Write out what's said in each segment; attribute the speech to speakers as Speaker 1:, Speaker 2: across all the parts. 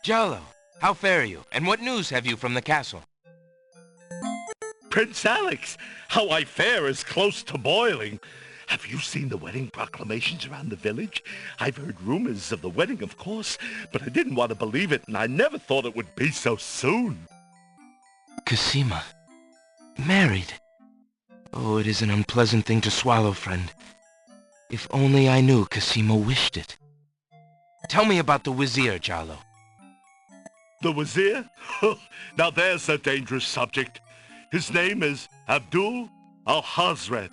Speaker 1: Jallo, how fare you, and what news have you from the castle?
Speaker 2: Prince Alex, how I fare is close to boiling. Have you seen the wedding proclamations around the village? I've heard rumors of the wedding, of course, but I didn't want to believe it, and I never thought it would be so soon.
Speaker 1: Cassima. Married. Oh, it is an unpleasant thing to swallow, friend. If only I knew Cassima wished it. Tell me about the Vizier, Jallo.
Speaker 2: The Vizier? Now there's a dangerous subject. His name is Abdul al-Hazred.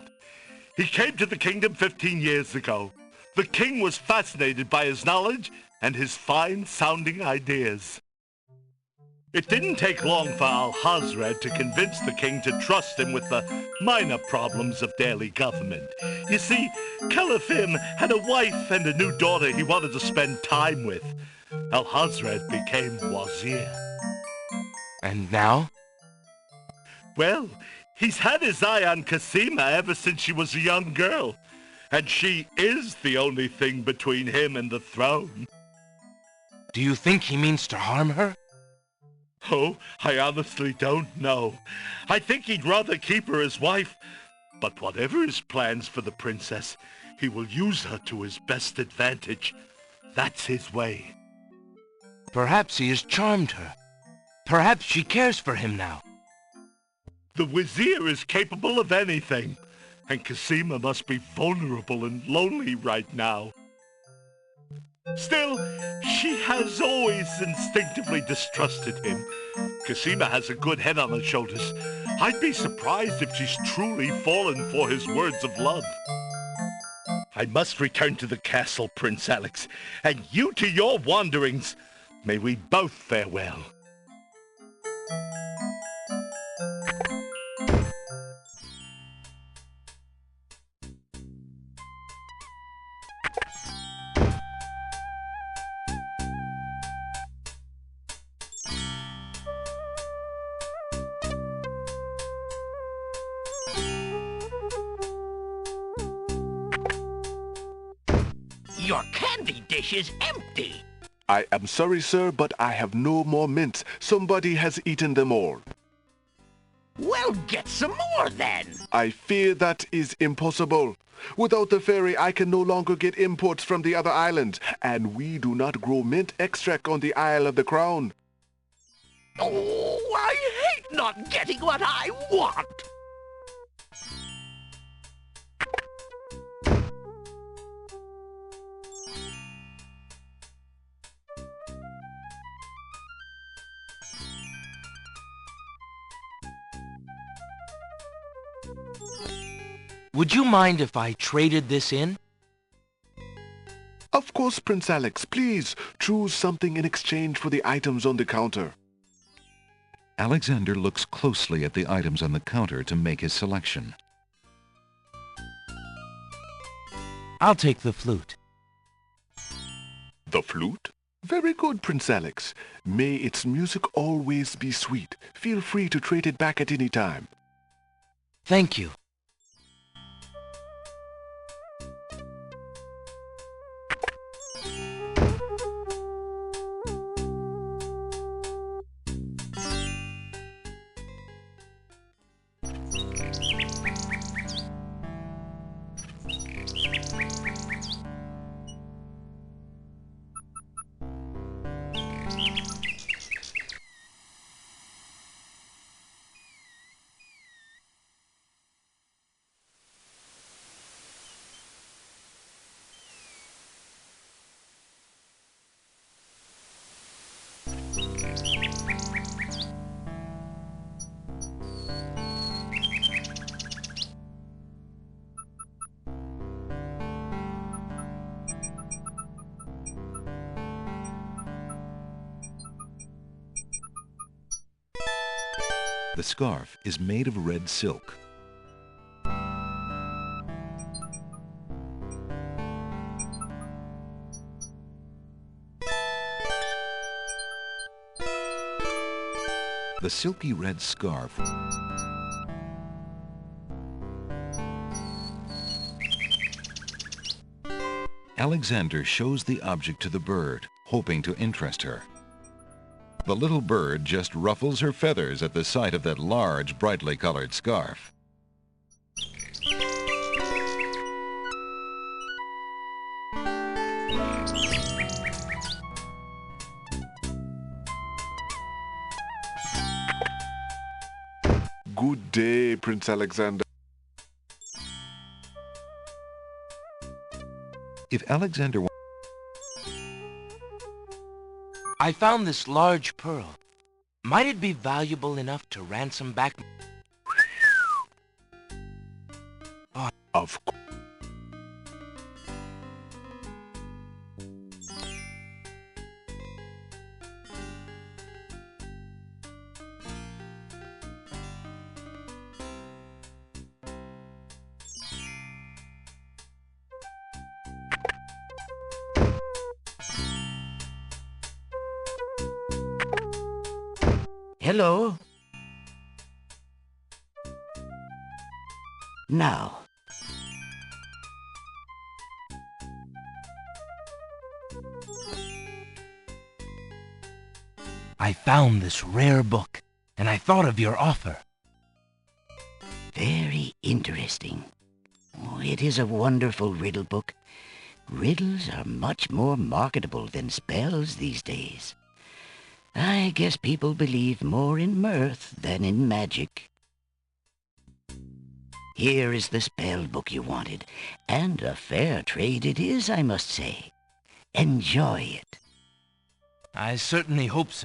Speaker 2: He came to the kingdom 15 years ago. The king was fascinated by his knowledge and his fine-sounding ideas. It didn't take long for al-Hazred to convince the king to trust him with the minor problems of daily government. You see, Caliphim had a wife and a new daughter he wanted to spend time with. Al-Hazred became Vizier.
Speaker 1: And now?
Speaker 2: Well, he's had his eye on Cassima ever since she was a young girl. And she is the only thing between him and the throne.
Speaker 1: Do you think he means to harm her?
Speaker 2: Oh, I honestly don't know. I think he'd rather keep her as wife. But whatever his plans for the princess, he will use her to his best advantage. That's his way.
Speaker 1: Perhaps he has charmed her. Perhaps she cares for him now.
Speaker 2: The Vizier is capable of anything, and Cassima must be vulnerable and lonely right now. Still, she has always instinctively distrusted him. Cassima has a good head on her shoulders. I'd be surprised if she's truly fallen for his words of love. I must return to the castle, Prince Alex, and you to your wanderings. May we both fare well.
Speaker 3: Your candy dish is empty.
Speaker 4: I am sorry, sir, but I have no more mints. Somebody has eaten them all.
Speaker 3: Well, get some more then.
Speaker 4: I fear that is impossible. Without the ferry, I can no longer get imports from the other islands, and we do not grow mint extract on the Isle of the Crown.
Speaker 3: Oh, I hate not getting what I want.
Speaker 1: Would you mind if I traded this in?
Speaker 4: Of course, Prince Alex. Please choose something in exchange for the items on the counter.
Speaker 5: Alexander looks closely at the items on the counter to make his selection.
Speaker 1: I'll take the flute.
Speaker 4: The flute? Very good, Prince Alex. May its music always be sweet. Feel free to trade it back at any time.
Speaker 1: Thank you.
Speaker 5: The scarf is made of red silk. The silky red scarf Alexander shows the object to the bird, hoping to interest her. The little bird just ruffles her feathers at the sight of that large, brightly colored scarf.
Speaker 4: Good day, Prince Alexander.
Speaker 5: If Alexander...
Speaker 1: I found this large pearl. Might it be valuable enough to ransom back...
Speaker 4: Of course.
Speaker 3: Hello? Now.
Speaker 1: I found this rare book, and I thought of your offer.
Speaker 3: Very interesting. Oh, it is a wonderful riddle book. Riddles are much more marketable than spells these days. I guess people believe more in mirth than in magic. Here is the spell book you wanted, and a fair trade it is, I must say. Enjoy it.
Speaker 1: I certainly hope so.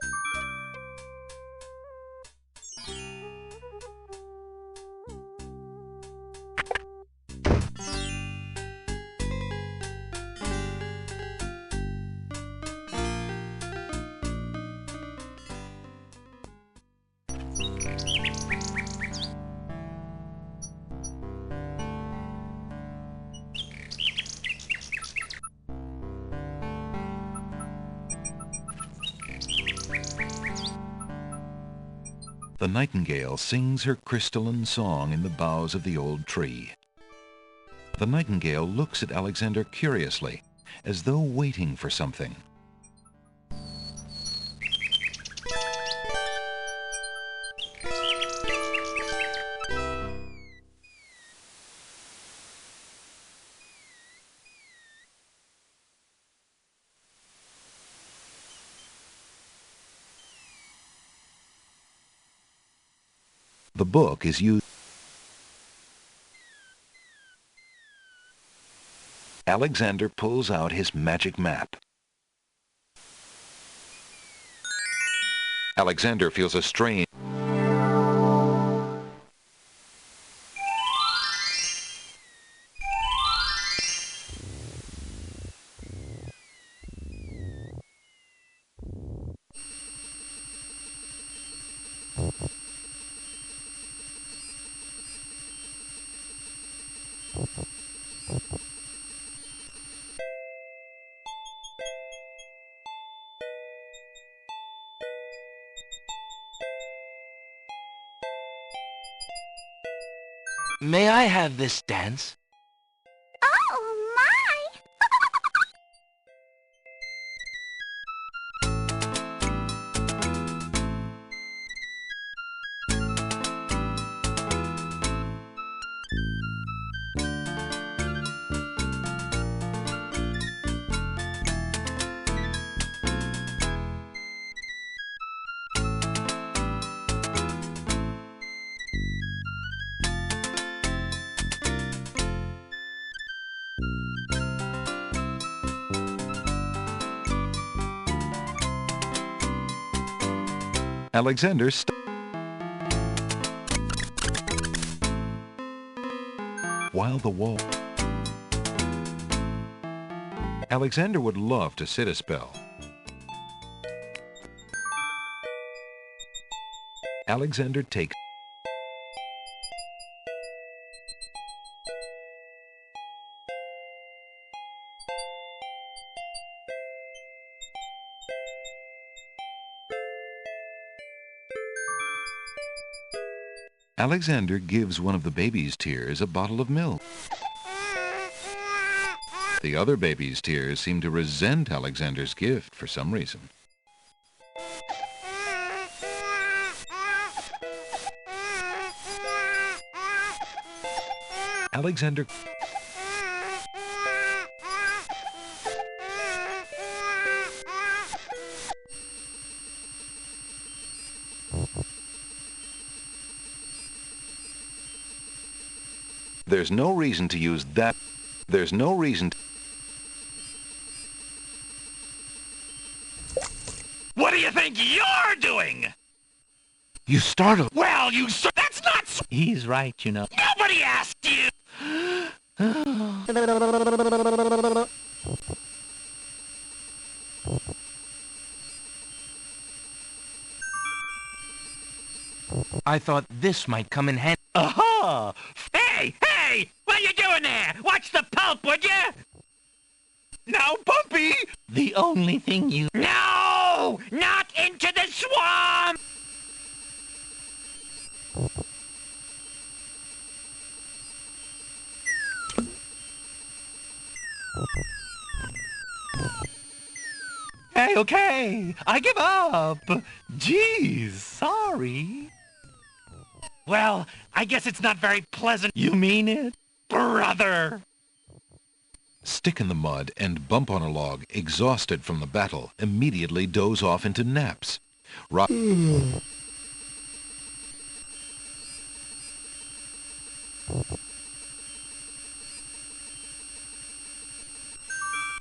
Speaker 5: The nightingale sings her crystalline song in the boughs of the old tree. The nightingale looks at Alexander curiously, as though waiting for something. The book is used. Alexander pulls out his magic map. Alexander feels a strain.
Speaker 1: May I have this dance?
Speaker 6: Oh, my!
Speaker 5: Alexander while the wall. Alexander would love to sit a spell. Alexander takes. Alexander gives one of the baby's tears a bottle of milk. The other baby's tears seem to resent Alexander's gift for some reason. Alexander... There's no reason to use that. There's no reason to...
Speaker 7: What do you think you're doing?
Speaker 1: You startled.
Speaker 7: Well, that's not...
Speaker 3: He's right, you know.
Speaker 7: Nobody asked you!
Speaker 1: I thought this might come in handy.
Speaker 7: Aha! Hey! Hey! What are you doing there? Watch the pulp, would you?
Speaker 2: Now, Bumpy!
Speaker 3: The only thing you...
Speaker 7: No! Not into the swamp!
Speaker 3: Hey, okay. I give up. Jeez, sorry.
Speaker 7: Well, I guess it's not very pleasant,
Speaker 3: You mean it?
Speaker 7: brother.
Speaker 5: Stick in the mud and Bump on a log, exhausted from the battle, immediately doze off into naps.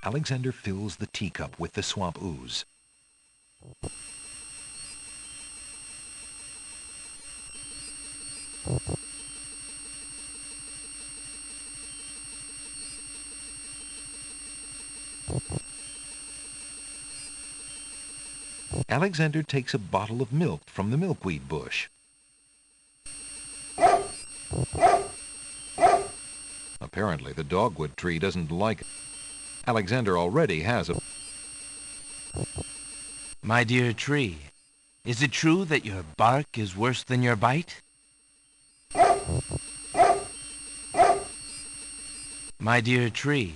Speaker 5: Alexander fills the teacup with the swamp ooze. Alexander takes a bottle of milk from the milkweed bush. Apparently the dogwood tree doesn't like it. Alexander already has a...
Speaker 1: My dear tree, is it true that your bark is worse than your bite? My dear tree.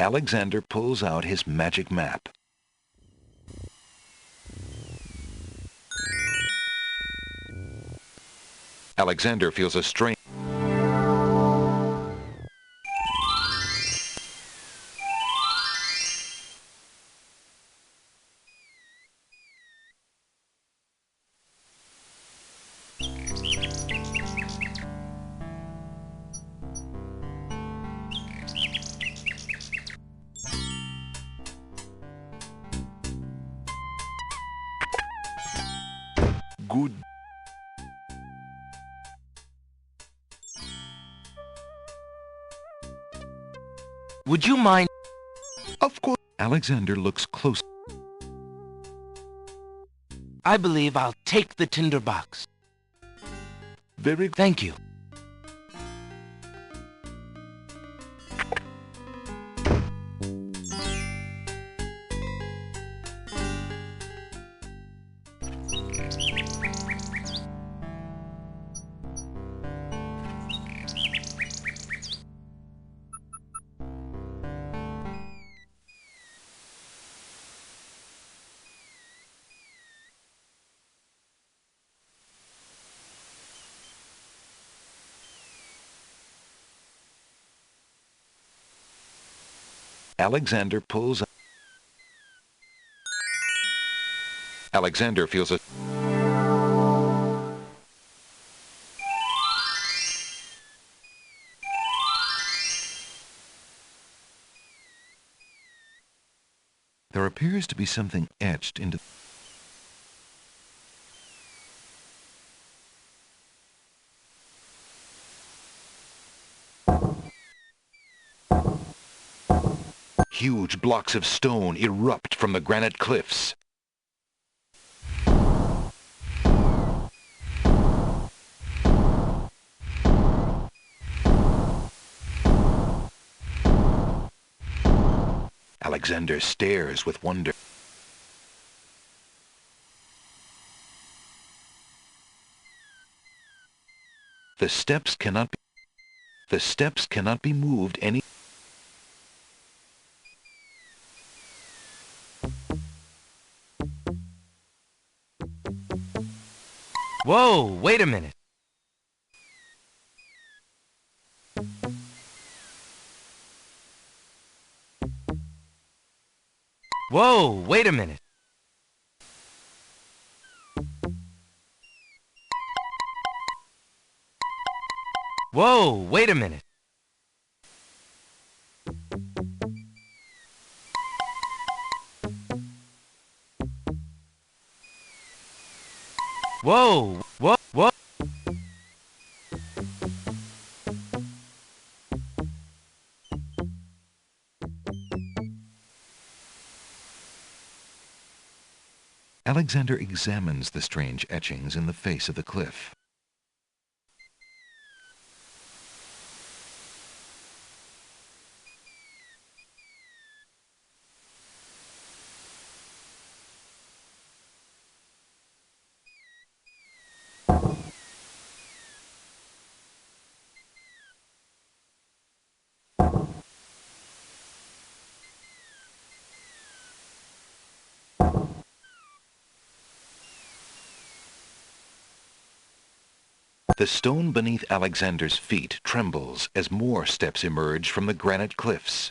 Speaker 5: Alexander pulls out his magic map. Alexander feels a strange...
Speaker 4: Good.
Speaker 1: Would you mind?
Speaker 4: Of course.
Speaker 5: Alexander looks close.
Speaker 1: I believe I'll take the tinderbox.
Speaker 4: Very good.
Speaker 1: Thank you.
Speaker 5: Alexander pulls... Alexander feels a... There appears to be something etched into... Huge blocks of stone erupt from the granite cliffs. Alexander stares with wonder. The steps cannot be... The steps cannot be moved any...
Speaker 1: Whoa, wait a minute. Whoa, wait a minute. Whoa, wait a minute. Whoa, whoa.
Speaker 5: Alexander examines the strange etchings in the face of the cliff. The stone beneath Alexander's feet trembles as more steps emerge from the granite cliffs.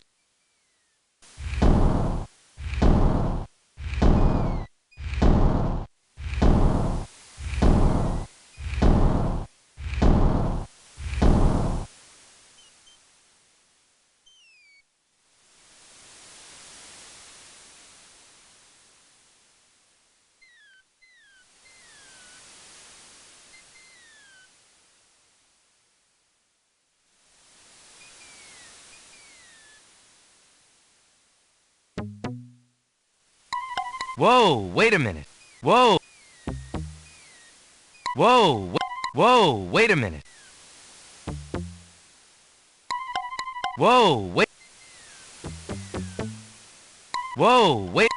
Speaker 1: Whoa, wait a minute. Whoa. Whoa, whoa, wait a minute. Whoa, wait. Whoa, wait.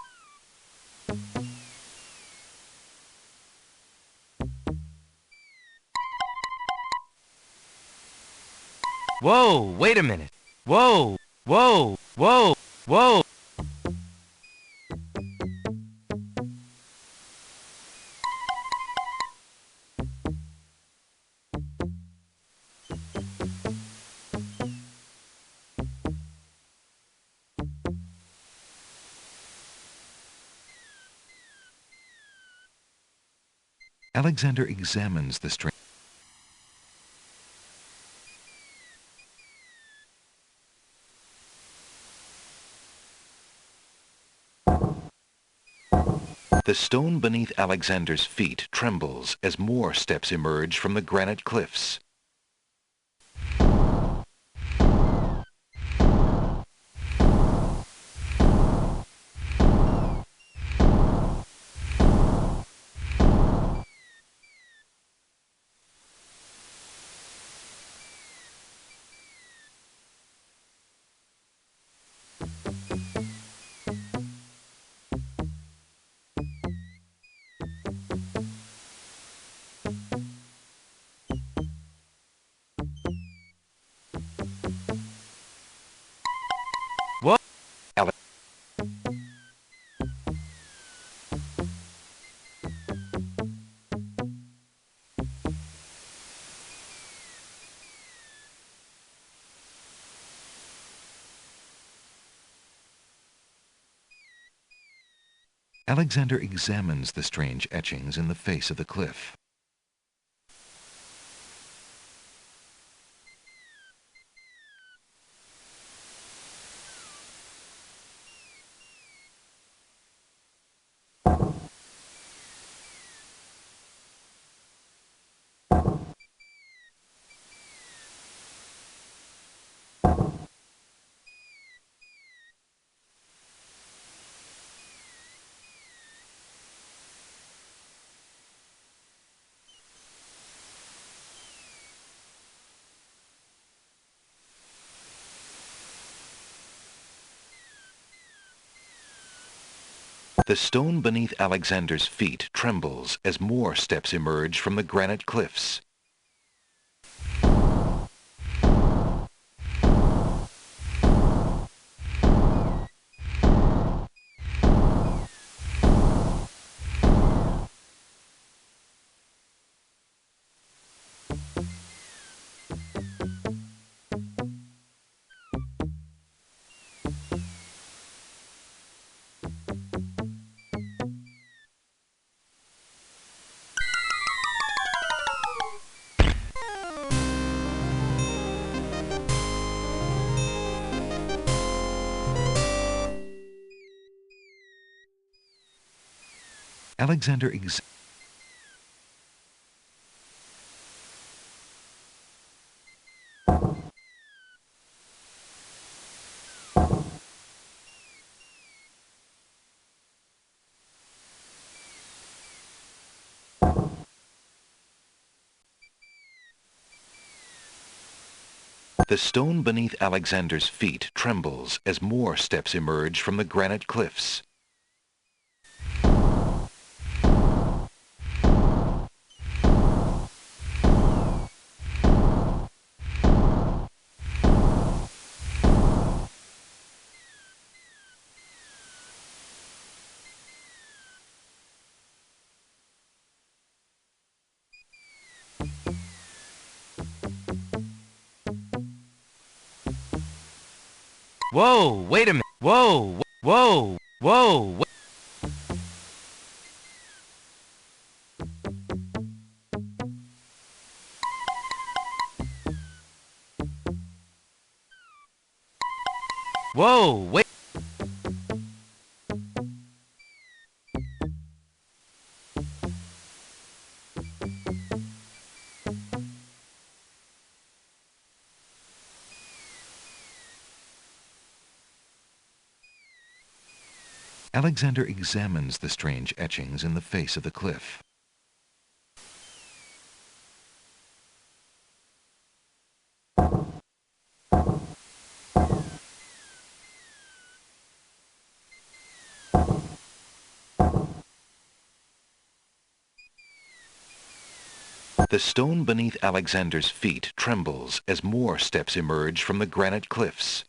Speaker 1: Whoa, wait a minute. Whoa, whoa, whoa, whoa.
Speaker 5: Alexander examines the strange... The stone beneath Alexander's feet trembles as more steps emerge from the granite cliffs.
Speaker 1: What?
Speaker 5: Alexander examines the strange etchings in the face of the cliff. The stone beneath Alexander's feet trembles as more steps emerge from the granite cliffs. Alexander The stone beneath Alexander's feet trembles as more steps emerge from the granite cliffs.
Speaker 1: Whoa, wait a minute. Whoa, whoa, whoa. Whoa, wait.
Speaker 5: Alexander examines the strange etchings in the face of the cliff. The stone beneath Alexander's feet trembles as more steps emerge from the granite cliffs.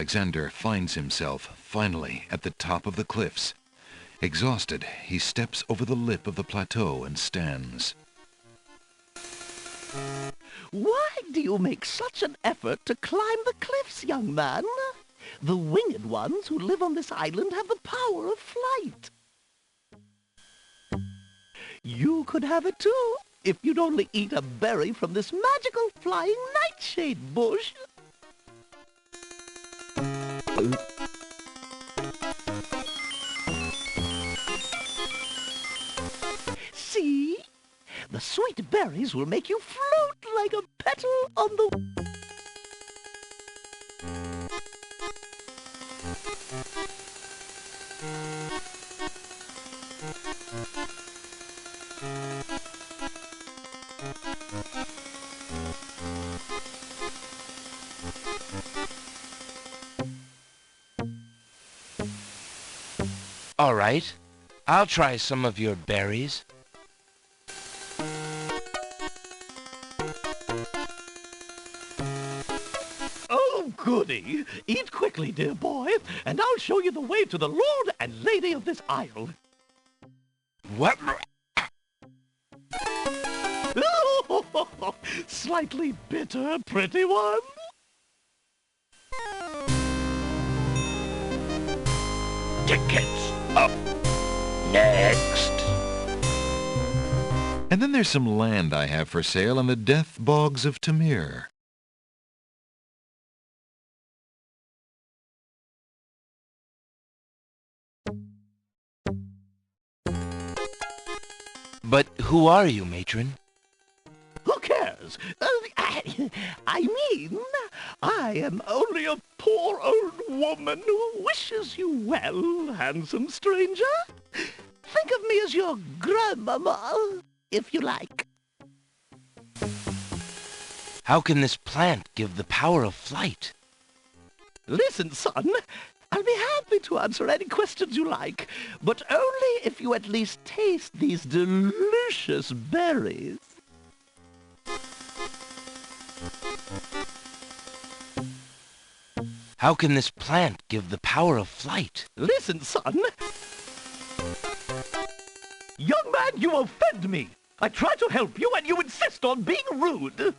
Speaker 5: Alexander finds himself, finally, at the top of the cliffs. Exhausted, he steps over the lip of the plateau and stands.
Speaker 8: Why do you make such an effort to climb the cliffs, young man? The winged ones who live on this island have the power of flight. You could have it too, if you'd only eat a berry from this magical flying nightshade bush. See? The sweet berries will make you float like a petal on the...
Speaker 1: All right, I'll try some of your berries.
Speaker 8: Oh, goody! Eat quickly, dear boy, and I'll show you the way to the Lord and Lady of this isle.
Speaker 1: What?
Speaker 8: Slightly bitter, pretty one.
Speaker 1: Tickets up next.
Speaker 5: And then there's some land I have for sale in the death bogs of Tamir.
Speaker 1: But who are you, matron?
Speaker 8: Who cares? I mean, I am only a poor old woman who wishes you well, handsome stranger. Think of me as your grandmama, if you like.
Speaker 1: How can this plant give the power of flight?
Speaker 8: Listen, son, I'll be happy to answer any questions you like, but only if you at least taste these delicious berries.
Speaker 1: How can this plant give the power of flight?
Speaker 8: Listen, son. Young man, you offend me. I try to help you and you insist on being rude.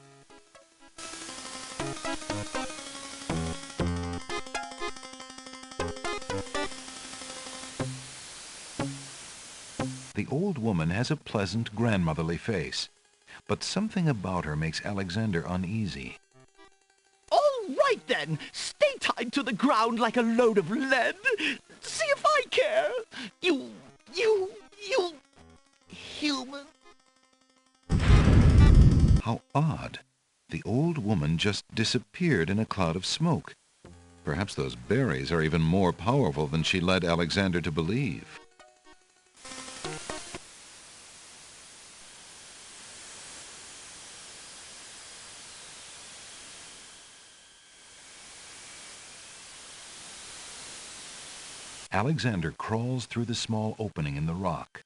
Speaker 5: The old woman has a pleasant, grandmotherly face, but something about her makes Alexander uneasy.
Speaker 8: All right, then. Stay tied to the ground like a load of lead. See if I care. You human.
Speaker 5: How odd. The old woman just disappeared in a cloud of smoke. Perhaps those berries are even more powerful than she led Alexander to believe. Alexander crawls through the small opening in the rock.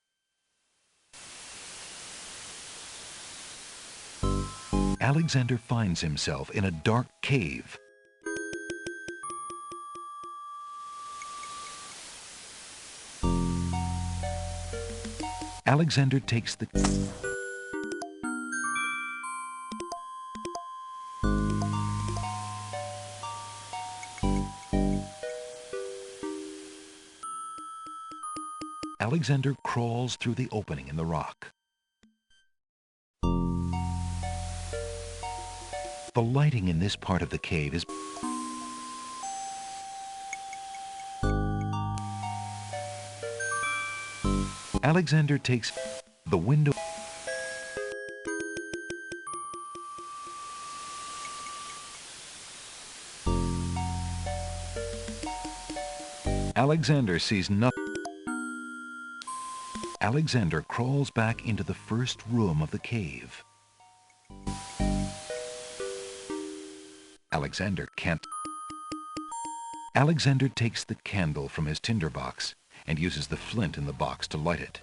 Speaker 5: Alexander finds himself in a dark cave. Alexander takes the Alexander crawls through the opening in the rock. The lighting in this part of the cave is Alexander takes the window. Alexander sees nothing. Alexander crawls back into the first room of the cave. Alexander can't. Alexander takes the candle from his tinderbox and uses the flint in the box to light it.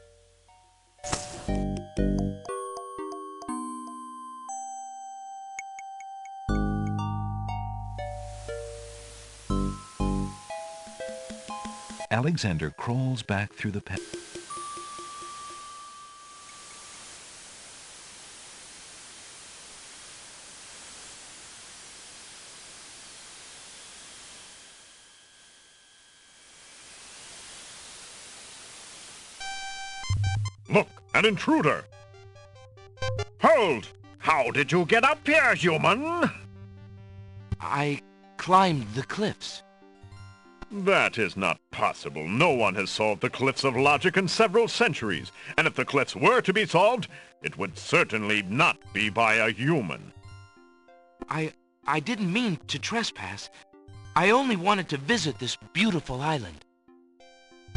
Speaker 5: Alexander crawls back through the
Speaker 2: Look, an intruder! Hold!
Speaker 7: How did you get up here, human?
Speaker 1: I climbed the cliffs.
Speaker 2: That is not possible. No one has solved the cliffs of logic in several centuries. And if the cliffs were to be solved, it would certainly not be by a human.
Speaker 1: I didn't mean to trespass. I only wanted to visit this beautiful island.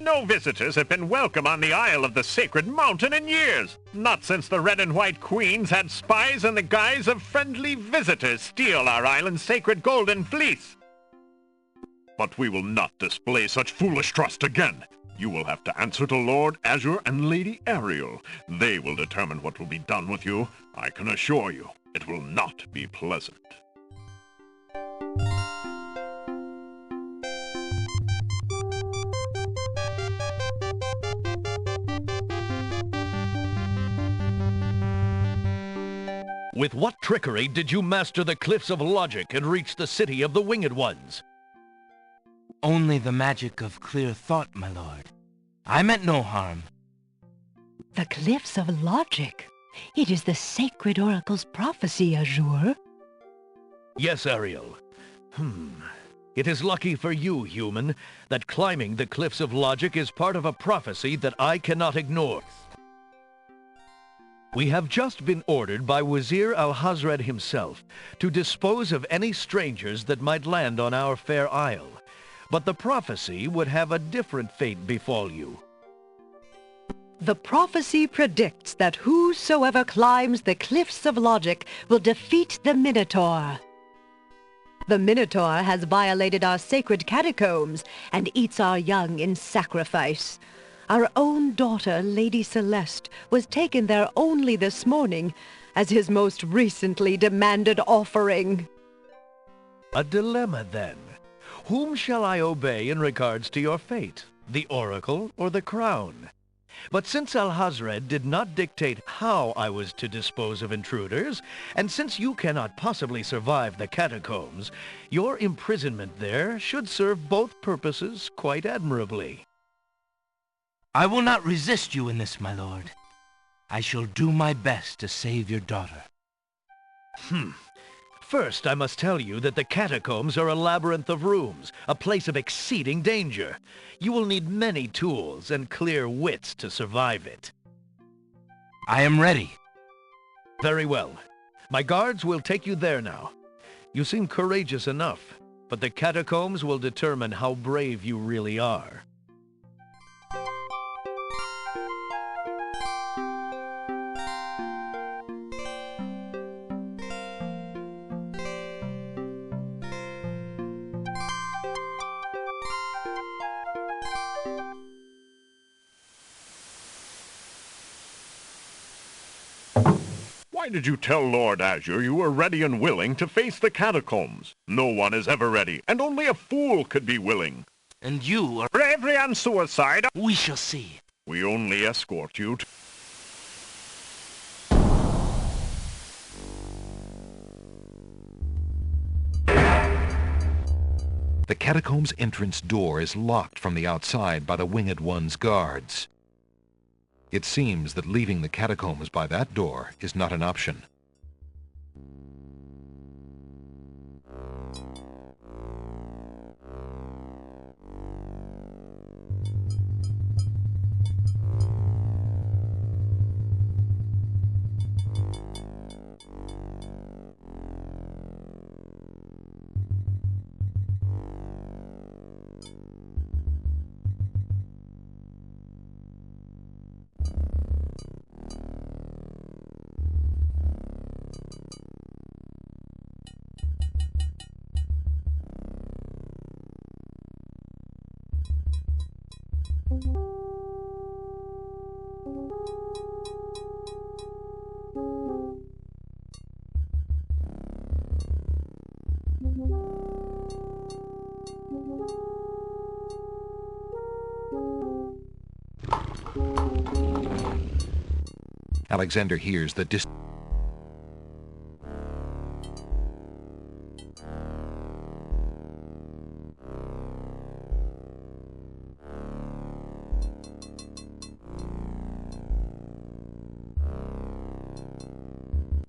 Speaker 7: No visitors have been welcome on the Isle of the Sacred Mountain in years. Not since the Red and White Queens had spies in the guise of friendly visitors steal our island's sacred golden fleece.
Speaker 2: But we will not display such foolish trust again. You will have to answer to Lord Azure and Lady Ariel. They will determine what will be done with you. I can assure you, it will not be pleasant.
Speaker 8: With what trickery did you master the cliffs of logic and reach the city of the Winged Ones?
Speaker 1: Only the magic of clear thought, my lord. I meant no harm.
Speaker 9: The cliffs of logic. It is the sacred oracle's prophecy, Azure.
Speaker 8: Yes, Ariel. It is lucky for you, human, that climbing the cliffs of logic is part of a prophecy that I cannot ignore. We have just been ordered by Vizier al-Hazred himself to dispose of any strangers that might land on our fair isle. But the prophecy would have a different fate befall you.
Speaker 9: The prophecy predicts that whosoever climbs the cliffs of logic will defeat the Minotaur. The Minotaur has violated our sacred catacombs and eats our young in sacrifice. Our own daughter, Lady Celeste, was taken there only this morning as his most recently demanded offering.
Speaker 10: A dilemma, then. Whom shall I obey in regards to your fate? The oracle or the crown? But since Alhazred did not dictate how I was to dispose of intruders, and since you cannot possibly survive the catacombs, your imprisonment there should serve both purposes quite admirably.
Speaker 1: I will not resist you in this, my lord. I shall do my best to save your daughter.
Speaker 10: First, I must tell you that the catacombs are a labyrinth of rooms, a place of exceeding danger. You will need many tools and clear wits to survive it.
Speaker 1: I am ready.
Speaker 10: Very well. My guards will take you there now. You seem courageous enough, but the catacombs will determine how brave you really are.
Speaker 7: Why did you tell Lord Azure you were ready and willing to face the catacombs? No one is ever ready, and only a fool could be willing.
Speaker 1: And you are...
Speaker 7: Bravery and suicide?
Speaker 1: We shall see.
Speaker 7: We only escort you to...
Speaker 5: The catacomb's entrance door is locked from the outside by the Winged One's guards. It seems that leaving the catacombs by that door is not an option. Alexander hears the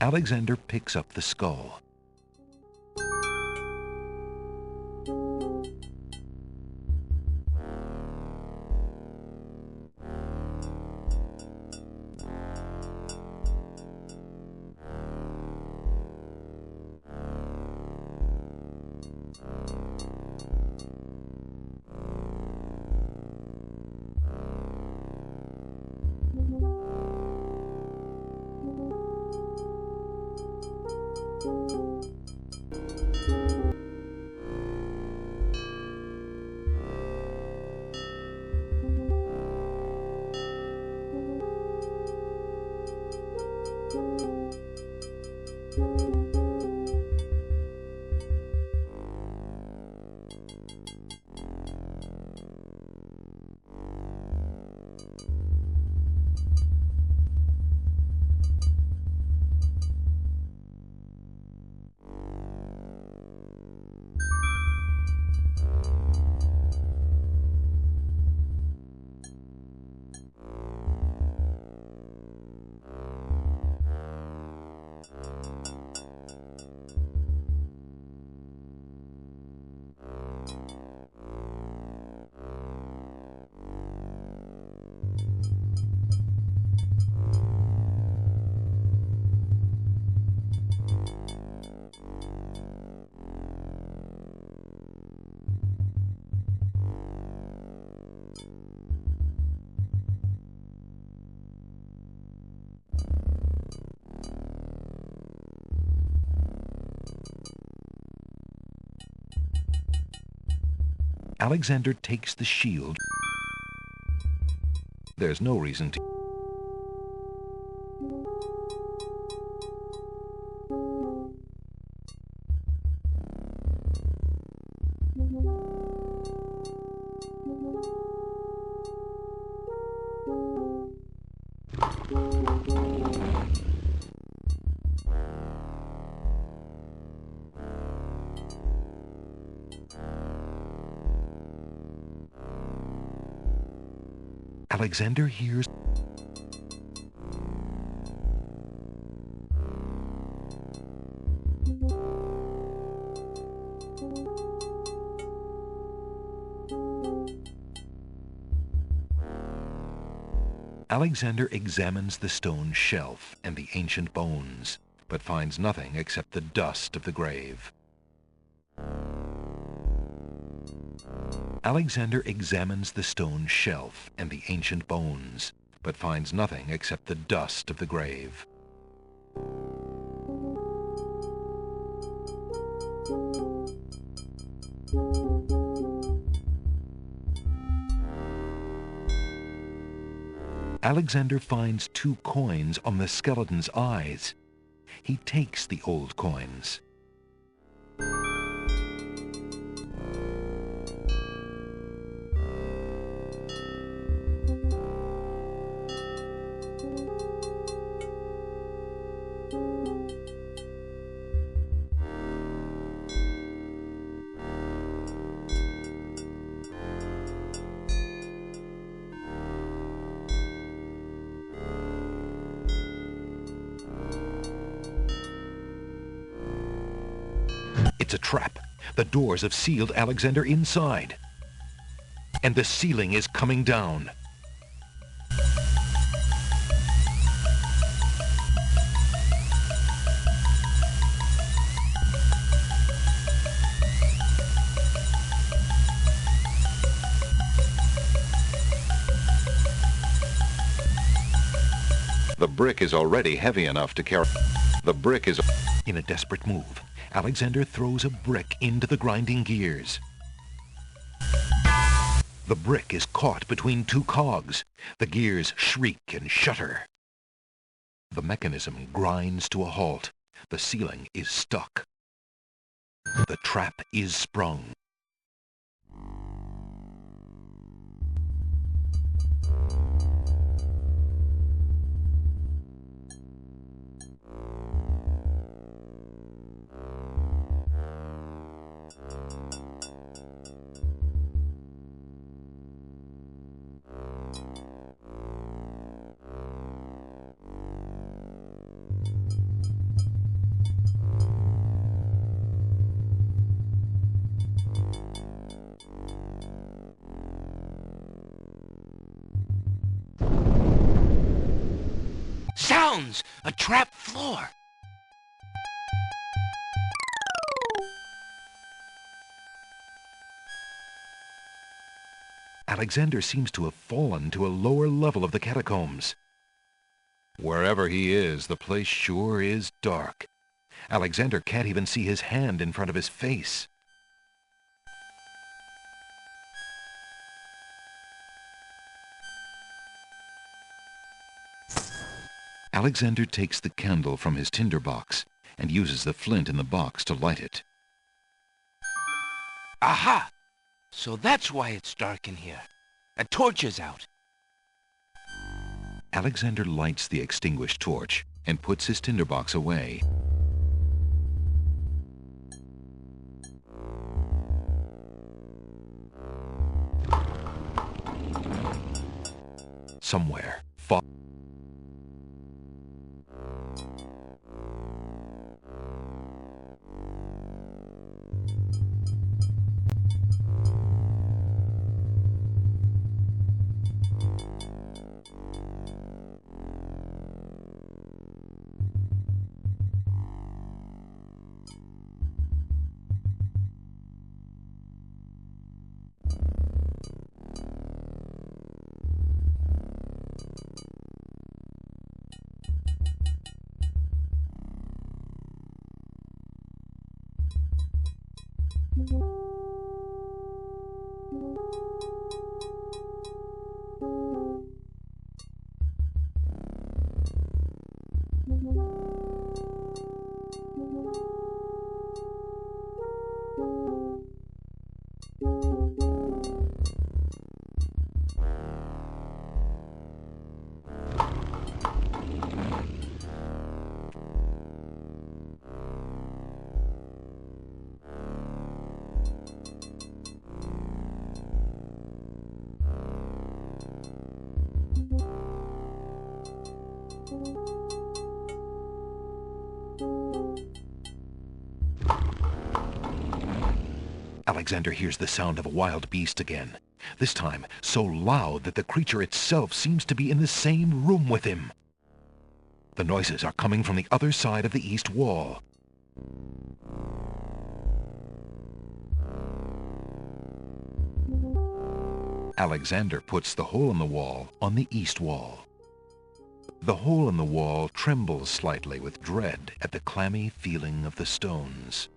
Speaker 5: Alexander picks up the skull. Alexander takes the shield. There's no reason to... Alexander hears Alexander examines the stone shelf and the ancient bones, but finds nothing except the dust of the grave. Alexander examines the stone shelf and the ancient bones, but finds nothing except the dust of the grave. Alexander finds 2 coins on the skeleton's eyes. He takes the old coins. It's a trap. The doors have sealed Alexander inside. And the ceiling is coming down. The brick is already heavy enough to carry. The brick is... In a desperate move, Alexander throws a brick into the grinding gears. The brick is caught between 2 cogs. The gears shriek and shudder. The mechanism grinds to a halt. The ceiling is stuck. The trap is sprung.
Speaker 1: Sounds! A trap floor!
Speaker 5: Alexander seems to have fallen to a lower level of the catacombs. Wherever he is, the place sure is dark. Alexander can't even see his hand in front of his face. Alexander takes the candle from his tinderbox and uses the flint in the box to light it.
Speaker 1: Aha! So that's why it's dark in here. A torch is out.
Speaker 5: Alexander lights the extinguished torch and puts his tinderbox away. Somewhere, far Alexander hears the sound of a wild beast again, this time so loud that the creature itself seems to be in the same room with him. The noises are coming from the other side of the east wall. Alexander puts the hole in the wall on the east wall. The hole in the wall trembles slightly with dread at the clammy feeling of the stones.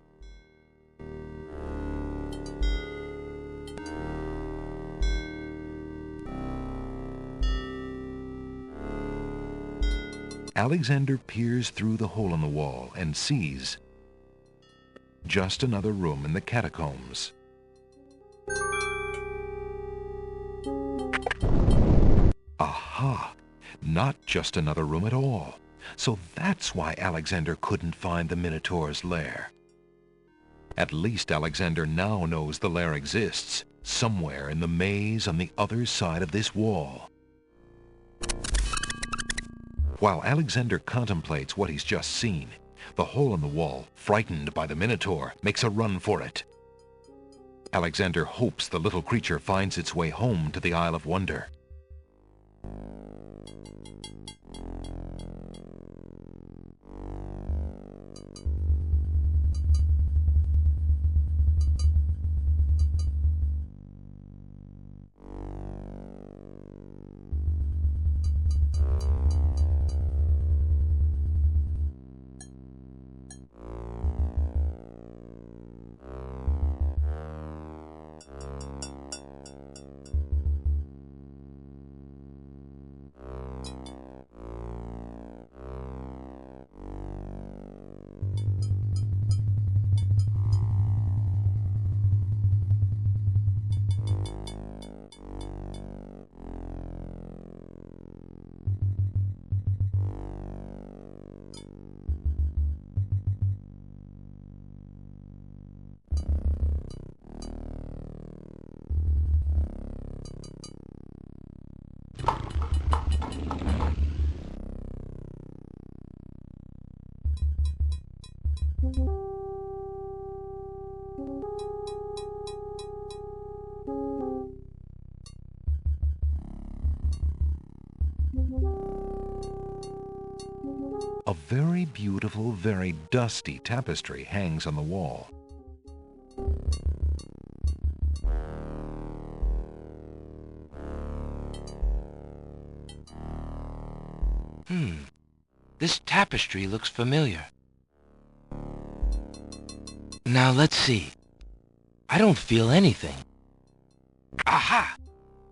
Speaker 5: Alexander peers through the hole in the wall and sees just another room in the catacombs. Aha! Not just another room at all. So that's why Alexander couldn't find the Minotaur's lair. At least Alexander now knows the lair exists, somewhere in the maze on the other side of this wall. While Alexander contemplates what he's just seen, the hole in the wall, frightened by the Minotaur, makes a run for it. Alexander hopes the little creature finds its way home to the Isle of Wonder. A very beautiful, very dusty tapestry hangs on the wall.
Speaker 1: This tapestry looks familiar. Now let's see. I don't feel anything. Aha!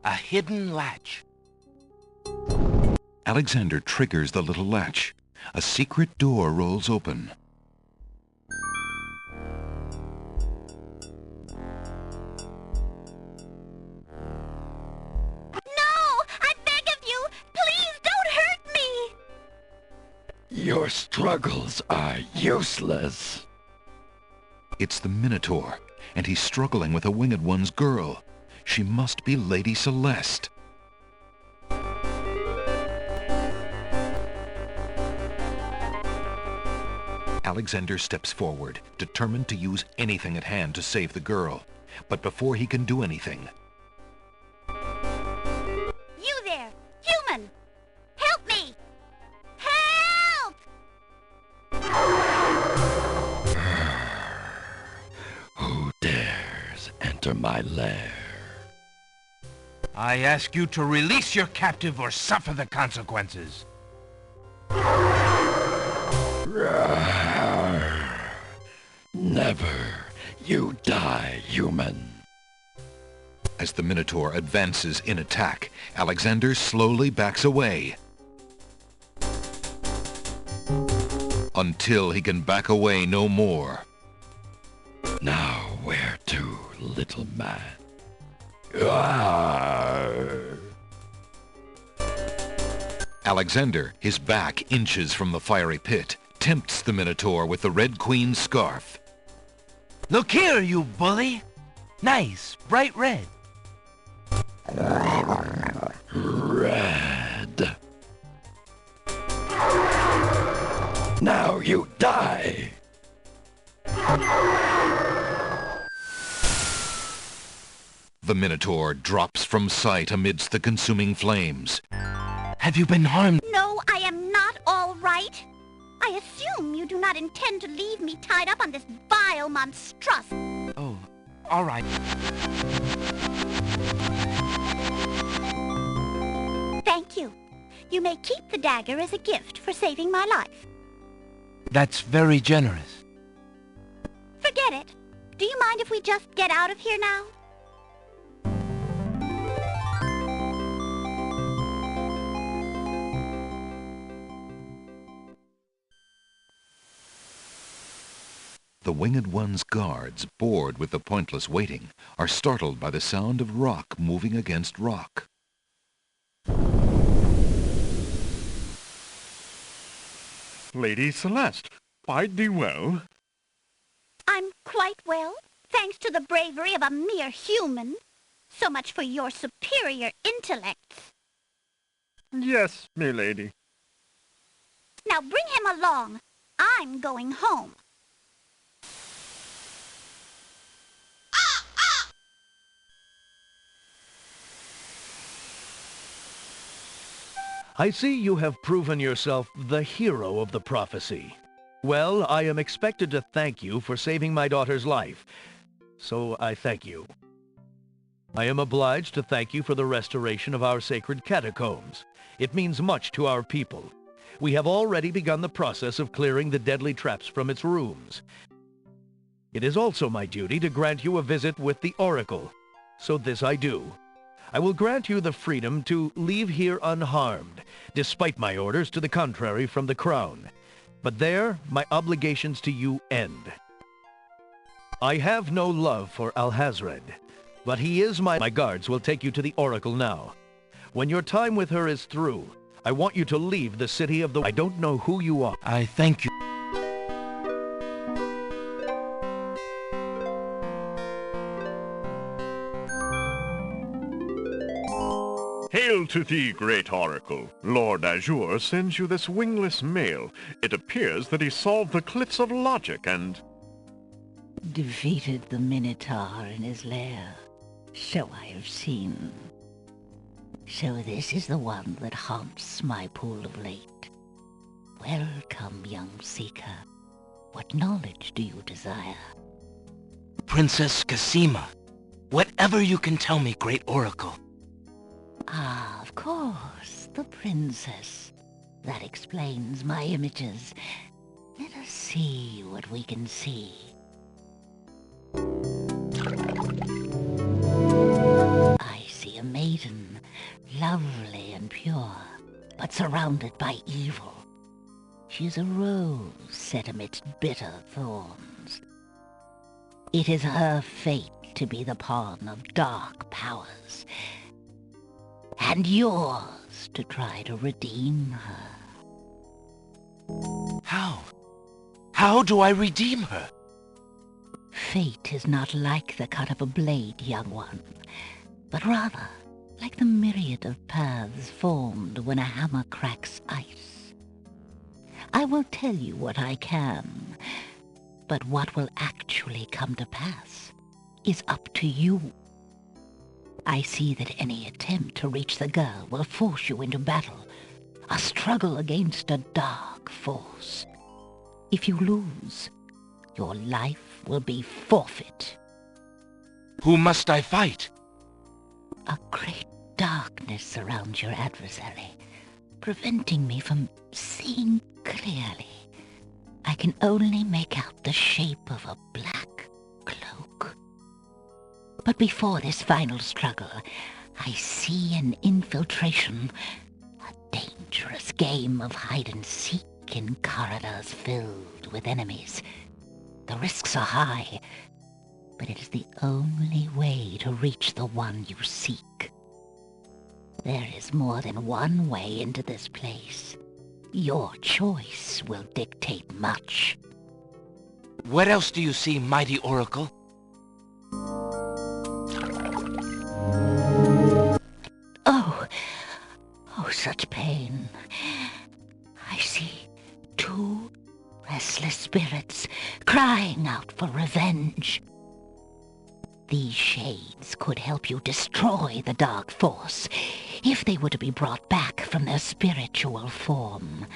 Speaker 1: A hidden latch.
Speaker 5: Alexander triggers the little latch. A secret door rolls open.
Speaker 11: Your struggles are useless.
Speaker 5: It's the Minotaur, and he's struggling with a Winged One's girl. She must be Lady Celeste. Alexander steps forward, determined to use anything at hand to save the girl. But before he can do anything...
Speaker 6: You there, human! Help me!
Speaker 11: Who dares enter my lair?
Speaker 1: I ask you to release your captive or suffer the consequences.
Speaker 11: Never. You die, human.
Speaker 5: As the Minotaur advances in attack, Alexander slowly backs away. Until he can back away no more.
Speaker 11: Now where to, little man?
Speaker 5: Alexander, his back inches from the fiery pit, tempts the Minotaur with the Red Queen's scarf.
Speaker 1: Look here, you bully! Nice, bright red.
Speaker 11: Red.
Speaker 5: The Minotaur drops from sight amidst the consuming flames.
Speaker 1: Have you been harmed?
Speaker 6: No, I am not all right. I assume you do not intend to leave me tied up on this vile monstrosity.
Speaker 1: Oh, all right.
Speaker 6: Thank you. You may keep the dagger as a gift for saving my life.
Speaker 1: That's very generous.
Speaker 6: Forget it. Do you mind if we just get out of here now?
Speaker 5: The Winged One's guards, bored with the pointless waiting, are startled by the sound of rock moving against rock.
Speaker 2: Lady Celeste, bide thee well.
Speaker 6: I'm quite well, thanks to the bravery of a mere human. So much for your superior intellects.
Speaker 2: Yes, milady.
Speaker 6: Now bring him along. I'm going home.
Speaker 10: I see you have proven yourself the hero of the prophecy. Well, I am expected to thank you for saving my daughter's life, so I thank you. I am obliged to thank you for the restoration of our sacred catacombs. It means much to our people. We have already begun the process of clearing the deadly traps from its rooms. It is also my duty to grant you a visit with the Oracle, so this I do. I will grant you the freedom to leave here unharmed, despite my orders to the contrary from the Crown. But there, my obligations to you end. I have no love for Alhazred, but he is my guards will take you to the Oracle now. When your time with her is through, I want you to leave the city of the... I don't know who you are.
Speaker 1: I thank you.
Speaker 7: Hail to thee, great oracle. Lord Azure sends you this wingless mail. It appears that he solved the cliffs of logic and...
Speaker 3: defeated the Minotaur in his lair. So I have seen. So this is the one that haunts my pool of late. Welcome, young seeker. What knowledge do you desire?
Speaker 1: Princess Cassima, whatever you can tell me, great oracle.
Speaker 3: Ah, of course, the princess. That explains my images. Let us see what we can see. I see a maiden, lovely and pure, but surrounded by evil. She is a rose set amidst bitter thorns. It is her fate to be the pawn of dark powers, and yours to try to redeem her.
Speaker 1: How? How do I redeem her?
Speaker 3: Fate is not like the cut of a blade, young one, but rather like the myriad of paths formed when a hammer cracks ice. I will tell you what I can, but what will actually come to pass is up to you. I see that any attempt to reach the girl will force you into battle, a struggle against a dark force. If you lose, your life will be forfeit.
Speaker 1: Who must I fight?
Speaker 3: A great darkness surrounds your adversary, preventing me from seeing clearly. I can only make out the shape of a black cloak. But before this final struggle, I see an infiltration, a dangerous game of hide-and-seek in corridors filled with enemies. The risks are high, but it is the only way to reach the one you seek. There is more than one way into this place. Your choice will dictate much.
Speaker 1: What else do you see, mighty oracle?
Speaker 3: Oh, such pain. I see two restless spirits crying out for revenge. These shades could help you destroy the dark force if they were to be brought back from their spiritual form.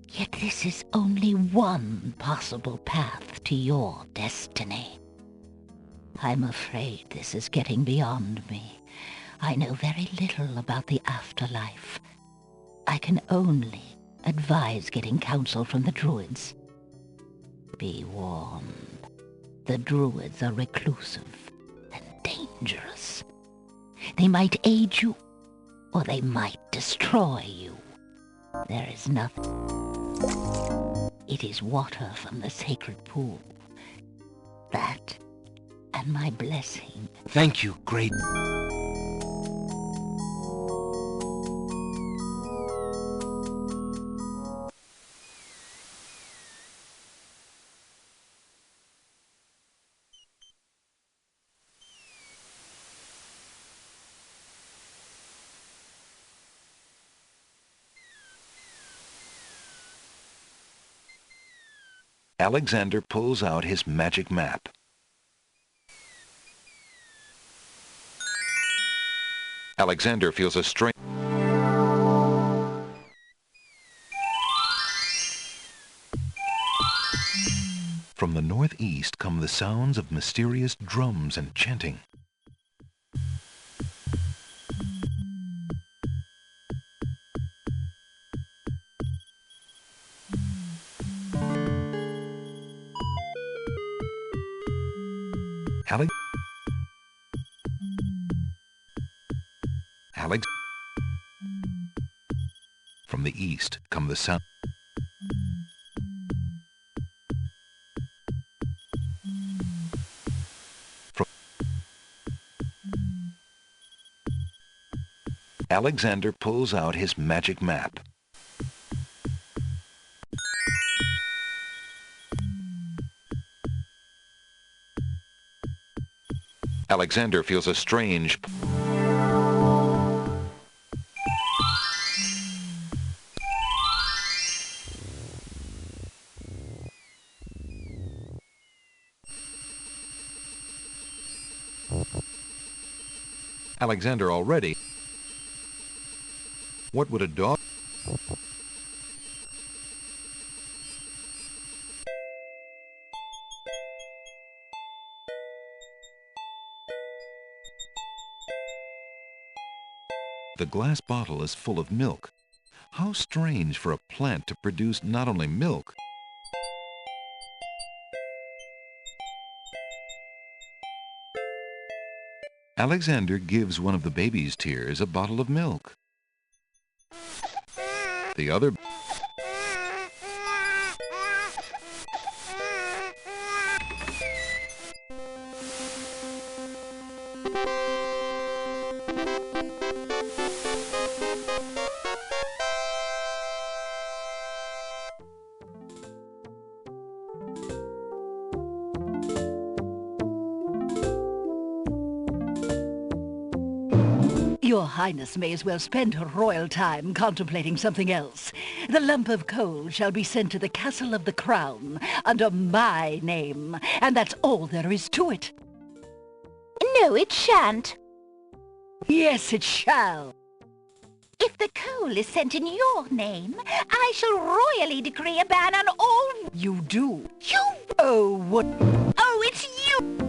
Speaker 3: Yet this is only one possible path to your destiny. I'm afraid this is getting beyond me. I know very little about the afterlife. I can only advise getting counsel from the druids. Be warned. The druids are reclusive and dangerous. They might aid you, or they might destroy you. There is nothing. It is water from the sacred pool. That, and my blessing.
Speaker 1: Thank you, great...
Speaker 5: Alexander pulls out his magic map. Alexander feels a strange... From the northeast come the sounds of mysterious drums and chanting. Alex. From the east come the sound. Alexander pulls out his magic map. Alexander feels a strange... Alexander already... What would a dog... The glass bottle is full of milk. How strange for a plant to produce not only milk, Alexander gives one of the baby's tears a bottle of milk. The other...
Speaker 3: Your Highness may as well spend her royal time contemplating something else. The lump of coal shall be sent to the Castle of the Crown under my name, and that's all there is to it.
Speaker 6: No, it shan't.
Speaker 3: Yes, it shall.
Speaker 6: If the coal is sent in your name, I shall royally decree a ban on all...
Speaker 3: You do?
Speaker 6: You...
Speaker 3: Oh, what...
Speaker 6: Oh, it's you!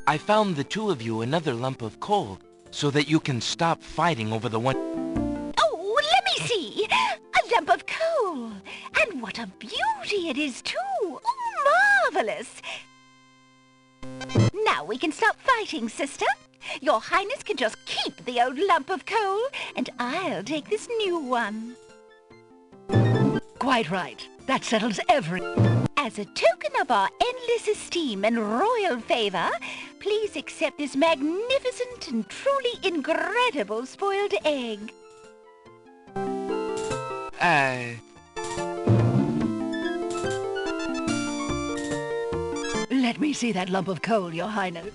Speaker 1: I found the two of you another lump of coal, so that you can stop fighting over the one...
Speaker 6: Oh, let me see! A lump of coal! And what a beauty it is, too! Oh, marvelous! Now we can stop fighting, sister. Your Highness can just keep the old lump of coal, and I'll take this new one.
Speaker 3: Quite right. That settles every...
Speaker 6: As a token of our endless esteem and royal favor, please accept this magnificent and truly incredible spoiled egg.
Speaker 3: Let me see that lump of coal, Your Highness.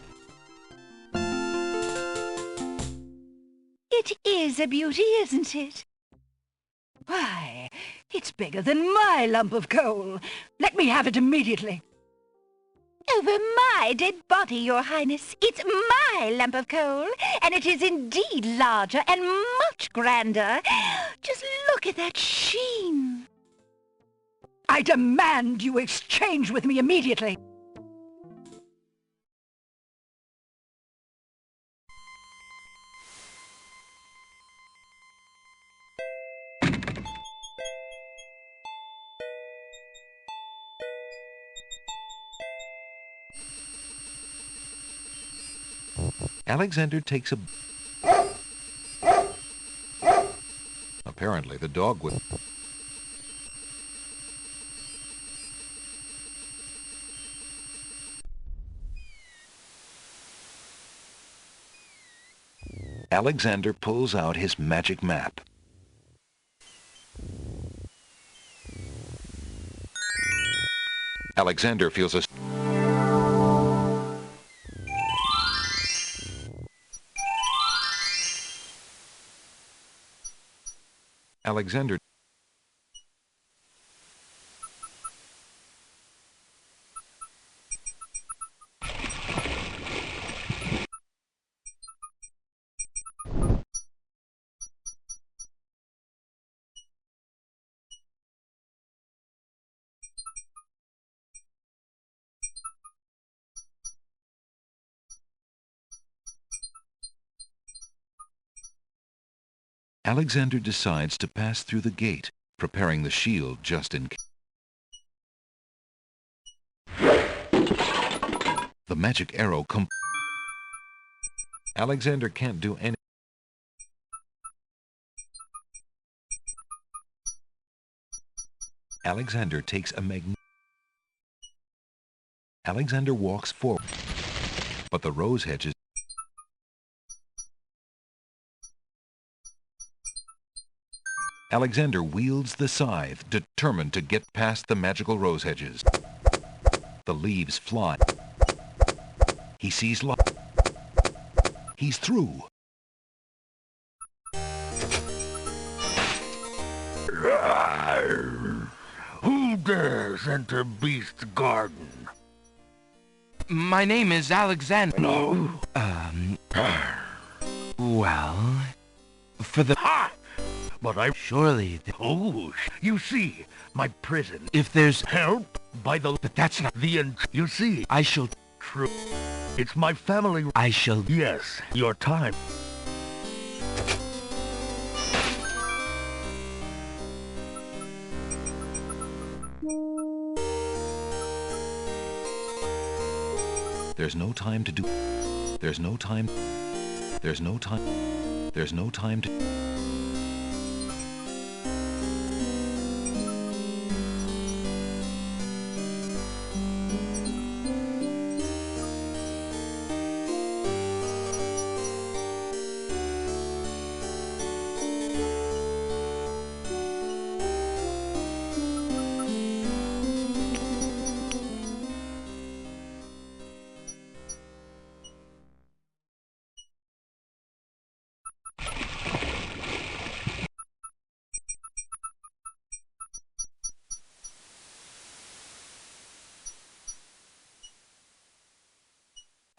Speaker 6: It is a beauty, isn't it?
Speaker 12: It's bigger than my lump of coal. Let me have it immediately.
Speaker 6: Over my dead body, Your Highness. It's my lump of coal, and it is indeed larger and much grander. Just look at that sheen.
Speaker 12: I demand you exchange with me immediately.
Speaker 5: Alexander takes a... Apparently the dog would... Alexander pulls out his magic map. Alexander feels a... Alexander... Alexander decides to pass through the gate, preparing the shield just in case. The magic arrow Alexander can't do any... Alexander takes a Alexander walks forward, but the rose hedges... Alexander wields the scythe, determined to get past the magical rose hedges. The leaves fly. He sees light. He's through.
Speaker 8: Who dares enter Beast's garden?
Speaker 1: My name is Alexander.
Speaker 8: No.
Speaker 1: Well, for the...
Speaker 8: Ha! But I...
Speaker 1: Surely...
Speaker 8: Oh, you see, my prison...
Speaker 1: If there's...
Speaker 8: Help by the...
Speaker 1: But that's not...
Speaker 8: You see...
Speaker 1: I shall...
Speaker 8: True. It's my family...
Speaker 1: I shall...
Speaker 8: Yes, your time.
Speaker 5: There's no time to do... There's no time... There's no time... There's no time to...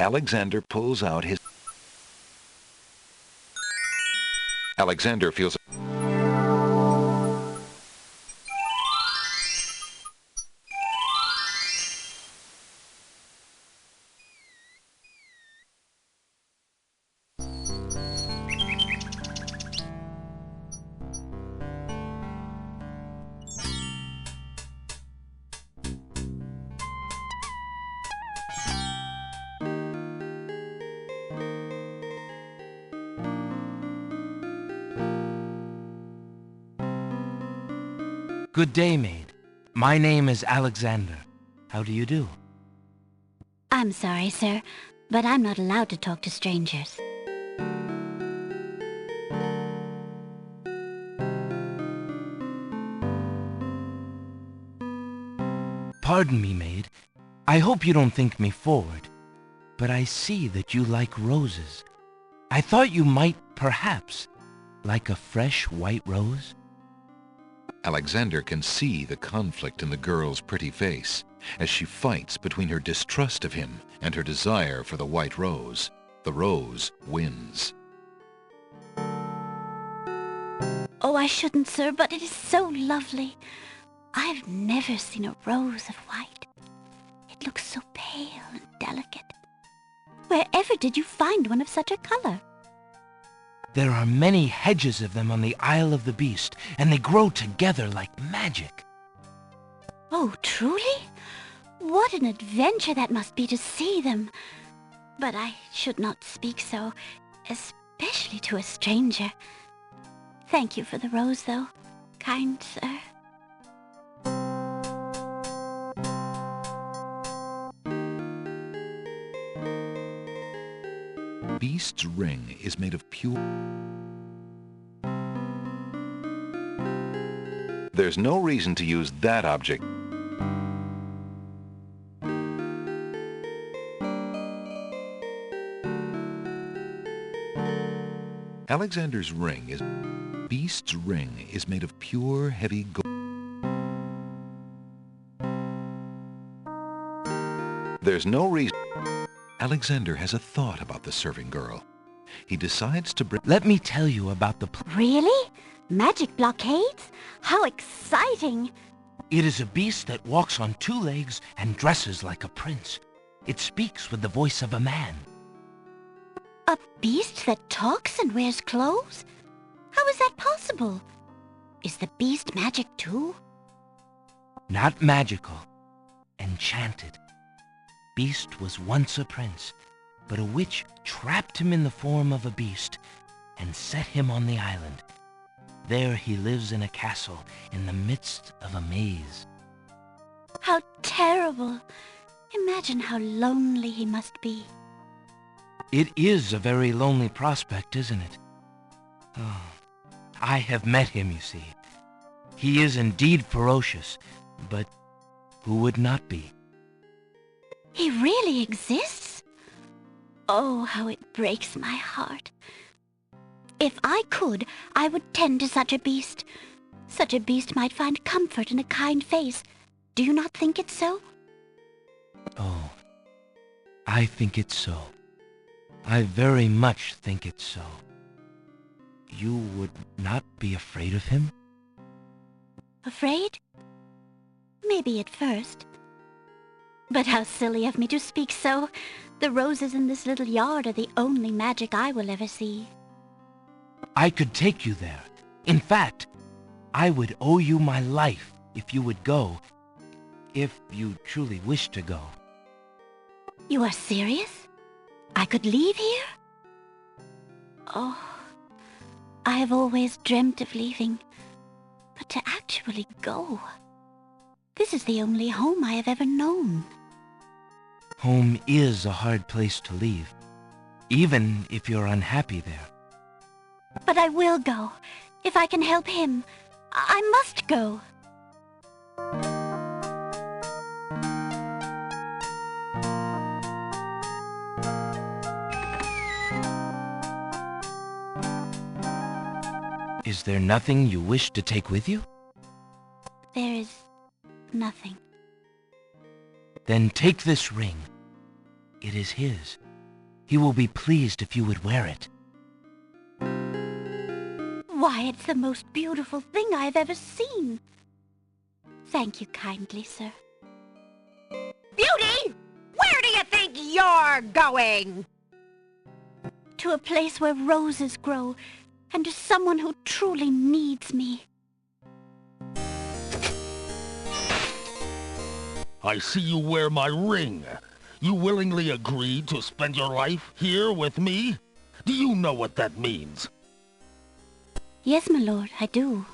Speaker 5: Alexander pulls out his... Alexander feels...
Speaker 1: Good day, maid. My name is Alexander. How do you do?
Speaker 13: I'm sorry, sir, but I'm not allowed to talk to strangers.
Speaker 1: Pardon me, maid. I hope you don't think me forward, but I see that you like roses. I thought you might, perhaps, like a fresh white rose.
Speaker 5: Alexander can see the conflict in the girl's pretty face as she fights between her distrust of him and her desire for the white rose. The rose wins.
Speaker 13: Oh, I shouldn't, sir, but it is so lovely. I've never seen a rose of white. It looks so pale and delicate. Wherever did you find one of such a color?
Speaker 1: There are many hedges of them on the Isle of the Beast, and they grow together like magic.
Speaker 13: Oh, truly? What an adventure that must be to see them. But I should not speak so, especially to a stranger. Thank you for the rose, though, kind sir.
Speaker 5: Beast's ring is made of pure... There's no reason to use that object. Alexander's ring is... Beast's ring is made of pure, heavy gold. There's no reason... Alexander has a thought about the serving girl. He decides to bring...
Speaker 1: Let me tell you about the...
Speaker 13: Really? Magic blockades? How exciting!
Speaker 1: It is a beast that walks on 2 legs and dresses like a prince. It speaks with the voice of a man.
Speaker 13: A beast that talks and wears clothes? How is that possible? Is the beast magic too?
Speaker 1: Not magical. Enchanted. Beast was once a prince, but a witch trapped him in the form of a beast and set him on the island. There he lives in a castle in the midst of a maze.
Speaker 13: How terrible! Imagine how lonely he must be.
Speaker 1: It is a very lonely prospect, isn't it? Oh, I have met him, you see. He is indeed ferocious, but who would not be?
Speaker 13: He really exists? Oh, how it breaks my heart. If I could, I would tend to such a beast. Such a beast might find comfort in a kind face. Do you not think it so?
Speaker 1: Oh, I think it so. I very much think it so. You would not be afraid of him?
Speaker 13: Afraid? Maybe at first. But how silly of me to speak so. The roses in this little yard are the only magic I will ever see.
Speaker 1: I could take you there. In fact, I would owe you my life if you would go. If you truly wish to go.
Speaker 13: You are serious? I could leave here? Oh, I have always dreamt of leaving. But to actually go... This is the only home I have ever known.
Speaker 1: Home is a hard place to leave, even if you're unhappy there.
Speaker 13: But I will go. If I can help him, I must go.
Speaker 1: Is there nothing you wish to take with you?
Speaker 13: There is nothing.
Speaker 1: Then take this ring. It is his. He will be pleased if you would wear it.
Speaker 13: Why, it's the most beautiful thing I have ever seen. Thank you kindly, sir.
Speaker 12: Beauty! Where do you think you're going?
Speaker 13: To a place where roses grow, and to someone who truly needs me.
Speaker 14: I see you wear my ring. You willingly agreed to spend your life here with me? Do you know what that means?
Speaker 13: Yes, my lord, I do.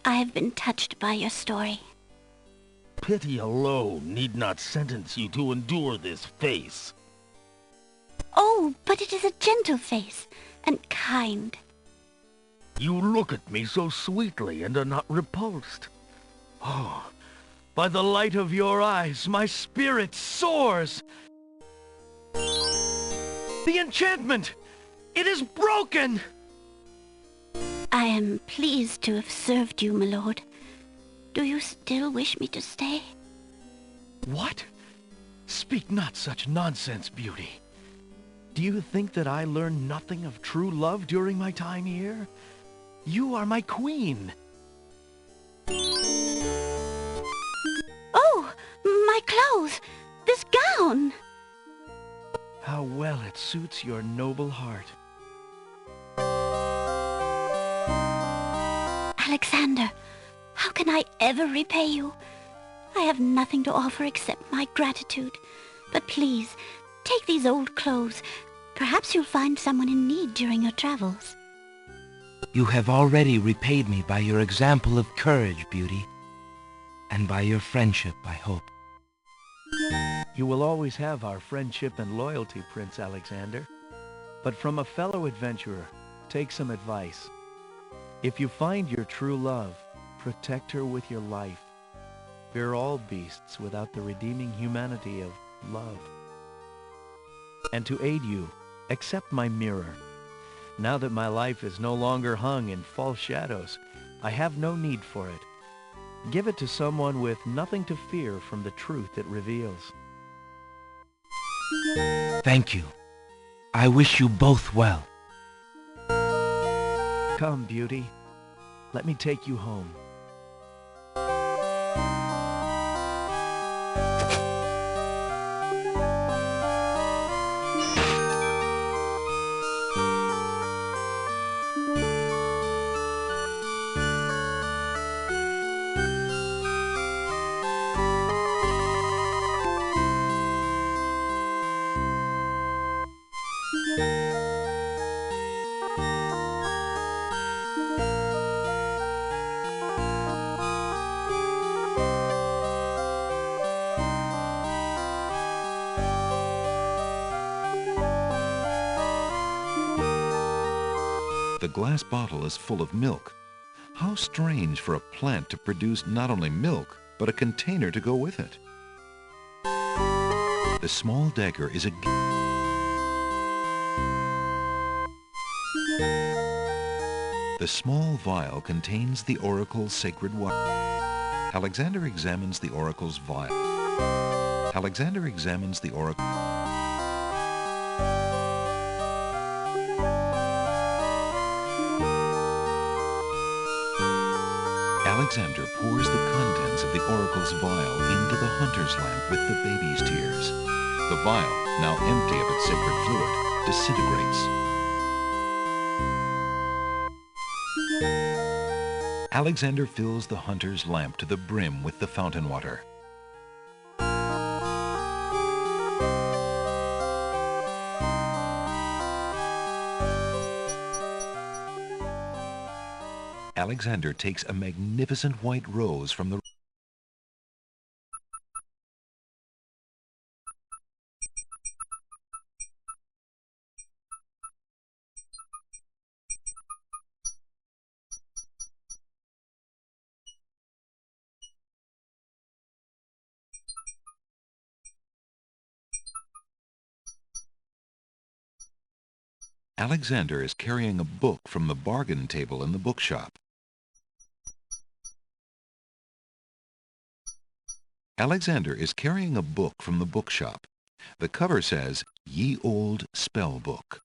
Speaker 13: I have been touched by your story.
Speaker 14: Pity alone need not sentence you to endure this face.
Speaker 13: Oh, but it is a gentle face, and kind.
Speaker 14: You look at me so sweetly and are not repulsed. Oh, by the light of your eyes, my spirit soars!
Speaker 10: The enchantment! It is broken!
Speaker 13: I am pleased to have served you, my lord. Do you still wish me to stay?
Speaker 10: What? Speak not such nonsense, Beauty. Do you think that I learned nothing of true love during my time here? You are my queen.
Speaker 13: Oh, my clothes! This gown!
Speaker 10: How well it suits your noble heart.
Speaker 13: Alexander, how can I ever repay you? I have nothing to offer except my gratitude. But please, take these old clothes. Perhaps you'll find someone in need during your travels.
Speaker 1: You have already repaid me by your example of courage, Beauty. And by your friendship, I hope.
Speaker 10: You will always have our friendship and loyalty, Prince Alexander. But from a fellow adventurer, take some advice. If you find your true love, protect her with your life. Fear all beasts without the redeeming humanity of love. And to aid you, accept my mirror. Now that my life is no longer hung in false shadows, I have no need for it. Give it to someone with nothing to fear from the truth it reveals.
Speaker 1: Thank you. I wish you both well.
Speaker 10: Come, Beauty. Let me take you home.
Speaker 5: The glass bottle is full of milk. How strange for a plant to produce not only milk, but a container to go with it. The small dagger is a... The small vial contains the oracle's sacred water. Alexander examines the oracle's vial. Alexander examines the oracle. Alexander pours the contents of the oracle's vial into the hunter's lamp with the baby's tears. The vial, now empty of its sacred fluid, disintegrates. Alexander fills the hunter's lamp to the brim with the fountain water. Alexander takes a magnificent white rose from the... Alexander is carrying a book from the bargain table in the bookshop. Alexander is carrying a book from the bookshop. The cover says, "Ye Old Spell Book."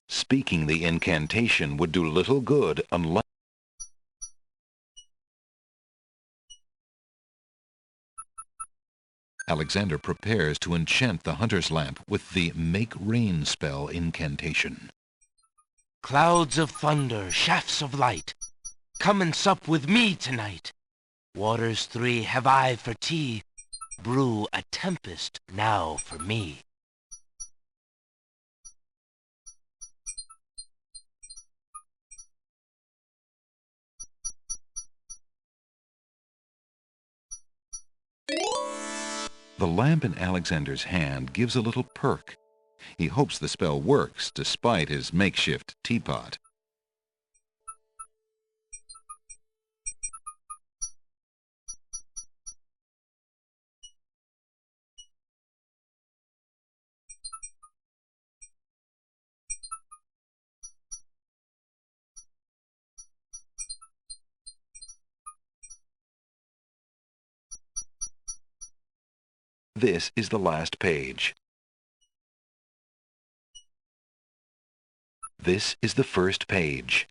Speaker 5: Speaking the incantation would do little good unless... Alexander prepares to enchant the hunter's lamp with the Make Rain spell incantation.
Speaker 1: Clouds of thunder, shafts of light, come and sup with me tonight. Waters 3 have I for tea, brew a tempest now for me.
Speaker 5: The lamp in Alexander's hand gives a little perk. He hopes the spell works despite his makeshift teapot. This is the last page. This is the first page.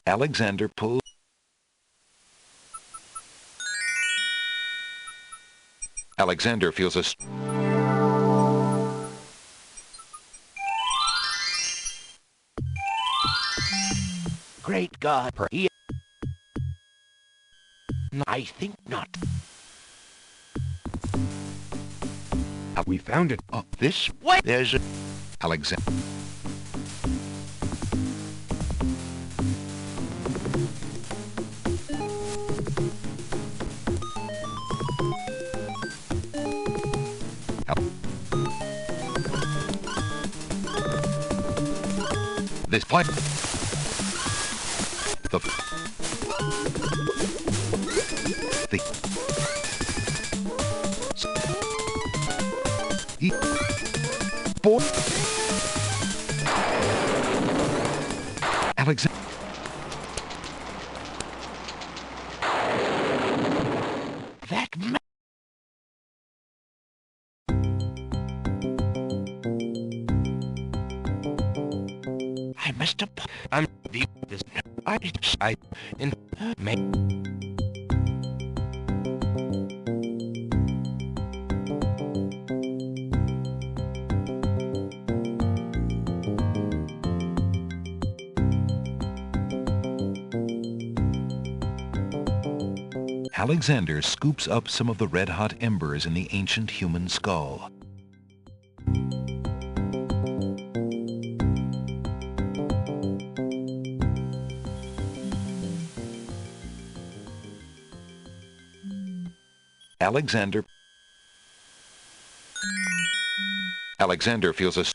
Speaker 5: Alexander pulls. Alexander feels a...
Speaker 3: Great God, I think not.
Speaker 5: We found it.
Speaker 3: This way. There's a...
Speaker 5: Alexander. This fight. The boy. Alexander.
Speaker 3: That man. I must have...
Speaker 1: I'm the this I in may.
Speaker 5: Alexander scoops up some of the red-hot embers in the ancient human skull. Alexander feels a...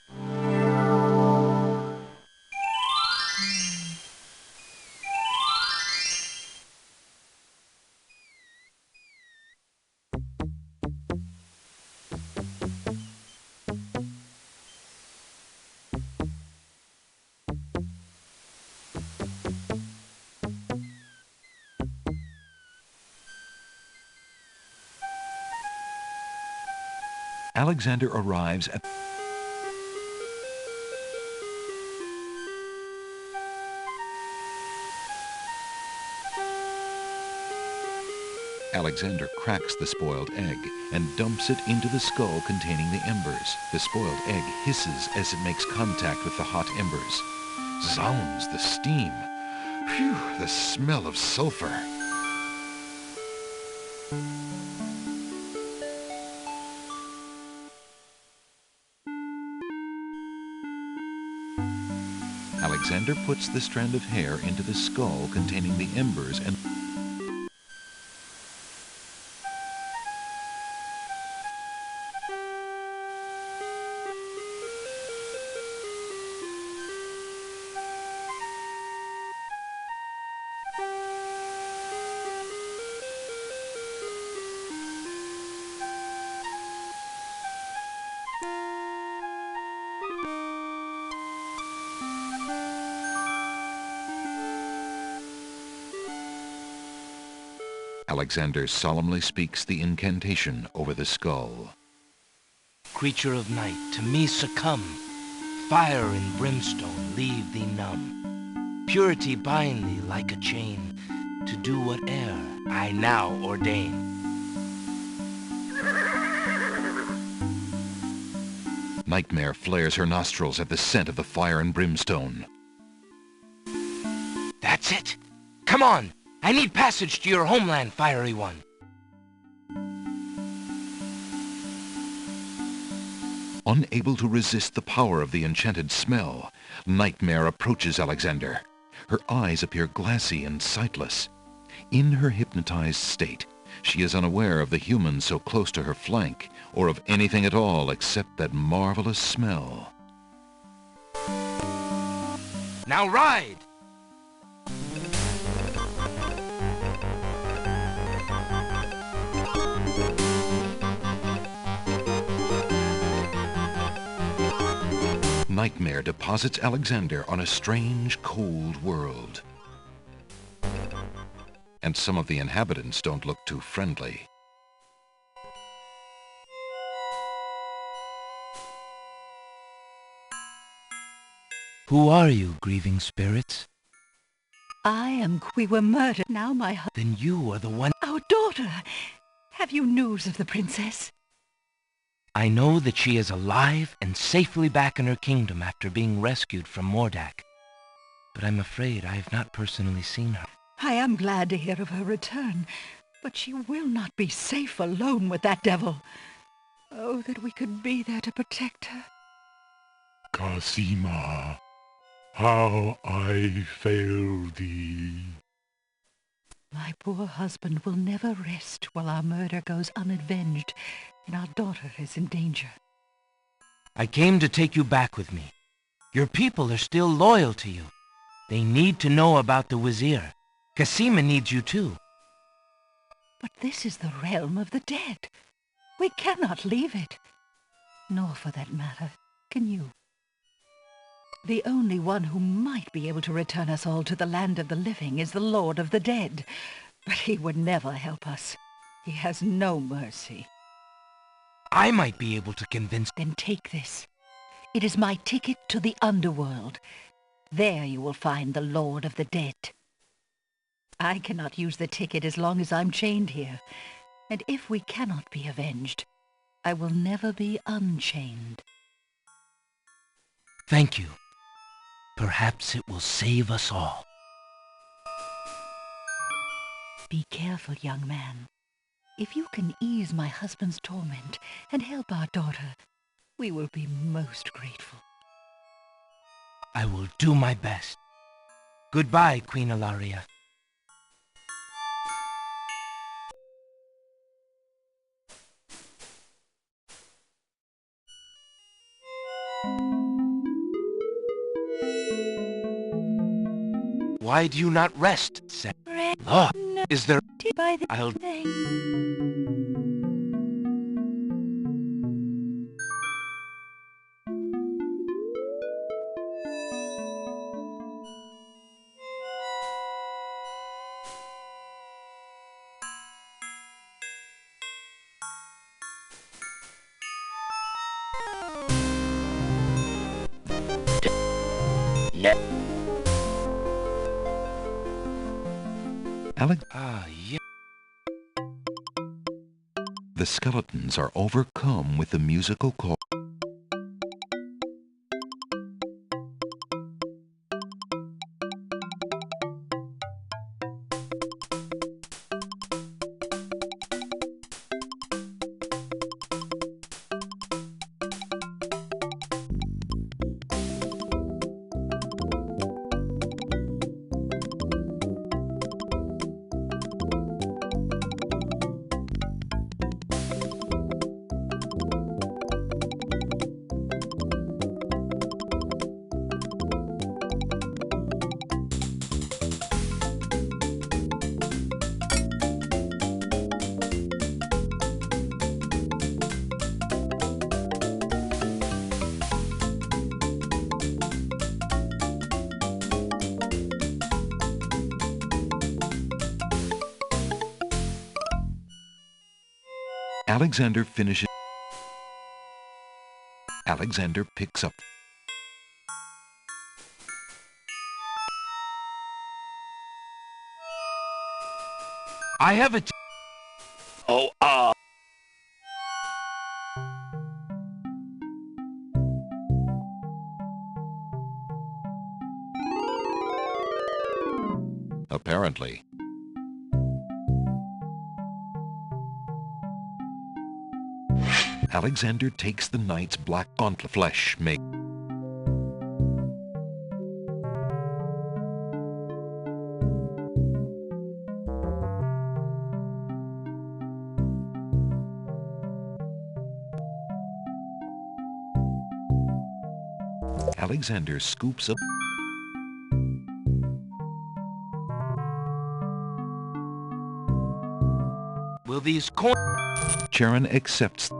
Speaker 5: Alexander arrives at... Alexander cracks the spoiled egg and dumps it into the skull containing the embers. The spoiled egg hisses as it makes contact with the hot embers. Zounds, the steam! Phew, the smell of sulfur! Alexander puts the strand of hair into the skull containing the embers and... Alexander solemnly speaks the incantation over the skull.
Speaker 1: Creature of night, to me succumb. Fire and brimstone leave thee numb. Purity bind thee like a chain, to do whate'er I now ordain.
Speaker 5: Nightmare flares her nostrils at the scent of the fire and brimstone.
Speaker 1: That's it. Come on. I need passage to your homeland, Fiery One.
Speaker 5: Unable to resist the power of the enchanted smell, Nightmare approaches Alexander. Her eyes appear glassy and sightless. In her hypnotized state, she is unaware of the humans so close to her flank, or of anything at all except that marvelous smell.
Speaker 1: Now ride!
Speaker 5: Nightmare deposits Alexander on a strange, cold world. And some of the inhabitants don't look too friendly.
Speaker 1: Who are you, grieving spirits?
Speaker 12: I am. We were murdered. Now my husband.
Speaker 1: Then you are the one.
Speaker 12: Our daughter. Have you news of the princess?
Speaker 1: I know that she is alive and safely back in her kingdom after being rescued from Mordack. But I'm afraid I have not personally seen her.
Speaker 12: I am glad to hear of her return, but she will not be safe alone with that devil. Oh, that we could be there to protect her.
Speaker 2: Cassima, how I fail thee.
Speaker 12: My poor husband will never rest while our murder goes unavenged and our daughter is in danger.
Speaker 1: I came to take you back with me. Your people are still loyal to you. They need to know about the Vizier. Cassima needs you too.
Speaker 12: But this is the realm of the dead. We cannot leave it. Nor, for that matter, can you. The only one who might be able to return us all to the land of the living is the Lord of the Dead. But he would never help us. He has no mercy.
Speaker 1: I might be able to convince...
Speaker 12: Then take this. It is my ticket to the underworld. There you will find the Lord of the Dead. I cannot use the ticket as long as I'm chained here. And if we cannot be avenged, I will never be unchained.
Speaker 1: Thank you. Perhaps it will save us all.
Speaker 12: Be careful, young man. If you can ease my husband's torment and help our daughter, we will be most grateful.
Speaker 1: I will do my best. Goodbye, Queen Ilaria. Why do you not rest, Sam? Oh, is there... I'll... yeah.
Speaker 5: The skeletons are overcome with the musical call. Alexander finishes. Alexander picks up.
Speaker 1: I have a...
Speaker 5: Apparently. Alexander takes the knight's black gauntlet flesh make. Alexander scoops up.
Speaker 1: Will these coins...
Speaker 5: Charon accepts.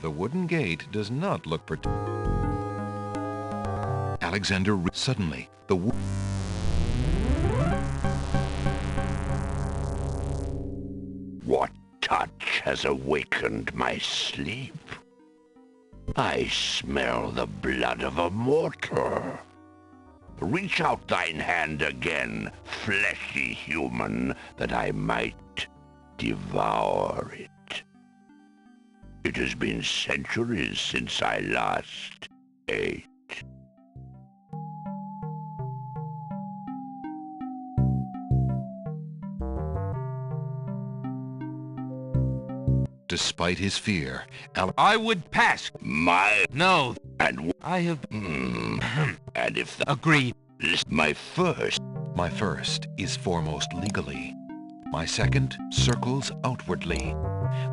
Speaker 5: The wooden gate does not look Alexander suddenly the
Speaker 15: What touch has awakened my sleep? I smell the blood of a mortal. Reach out thine hand again, fleshy human, that I might devour it. It has been centuries since I last ate.
Speaker 5: Despite his fear,
Speaker 1: I would pass. No.
Speaker 15: And
Speaker 1: I have...
Speaker 15: and if the...
Speaker 1: Agreed.
Speaker 15: My first
Speaker 5: is foremost legally. My second circles outwardly.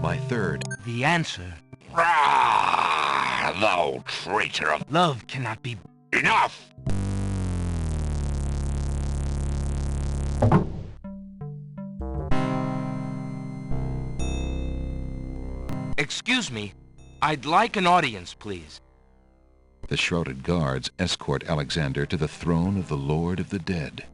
Speaker 5: My third...
Speaker 1: The answer...
Speaker 15: thou traitor of...
Speaker 1: Love cannot be...
Speaker 15: Enough!
Speaker 1: Excuse me. I'd like an audience, please.
Speaker 5: The shrouded guards escort Alexander to the throne of the Lord of the Dead.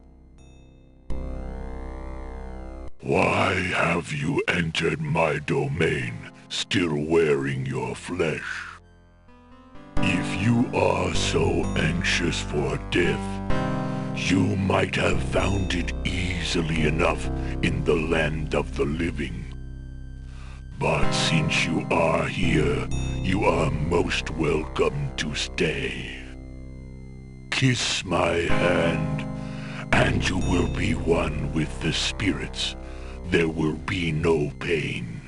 Speaker 2: Why have you entered my domain, still wearing your flesh? If you are so anxious for death, you might have found it easily enough in the land of the living. But since you are here, you are most welcome to stay. Kiss my hand, and you will be one with the spirits. There will be no pain.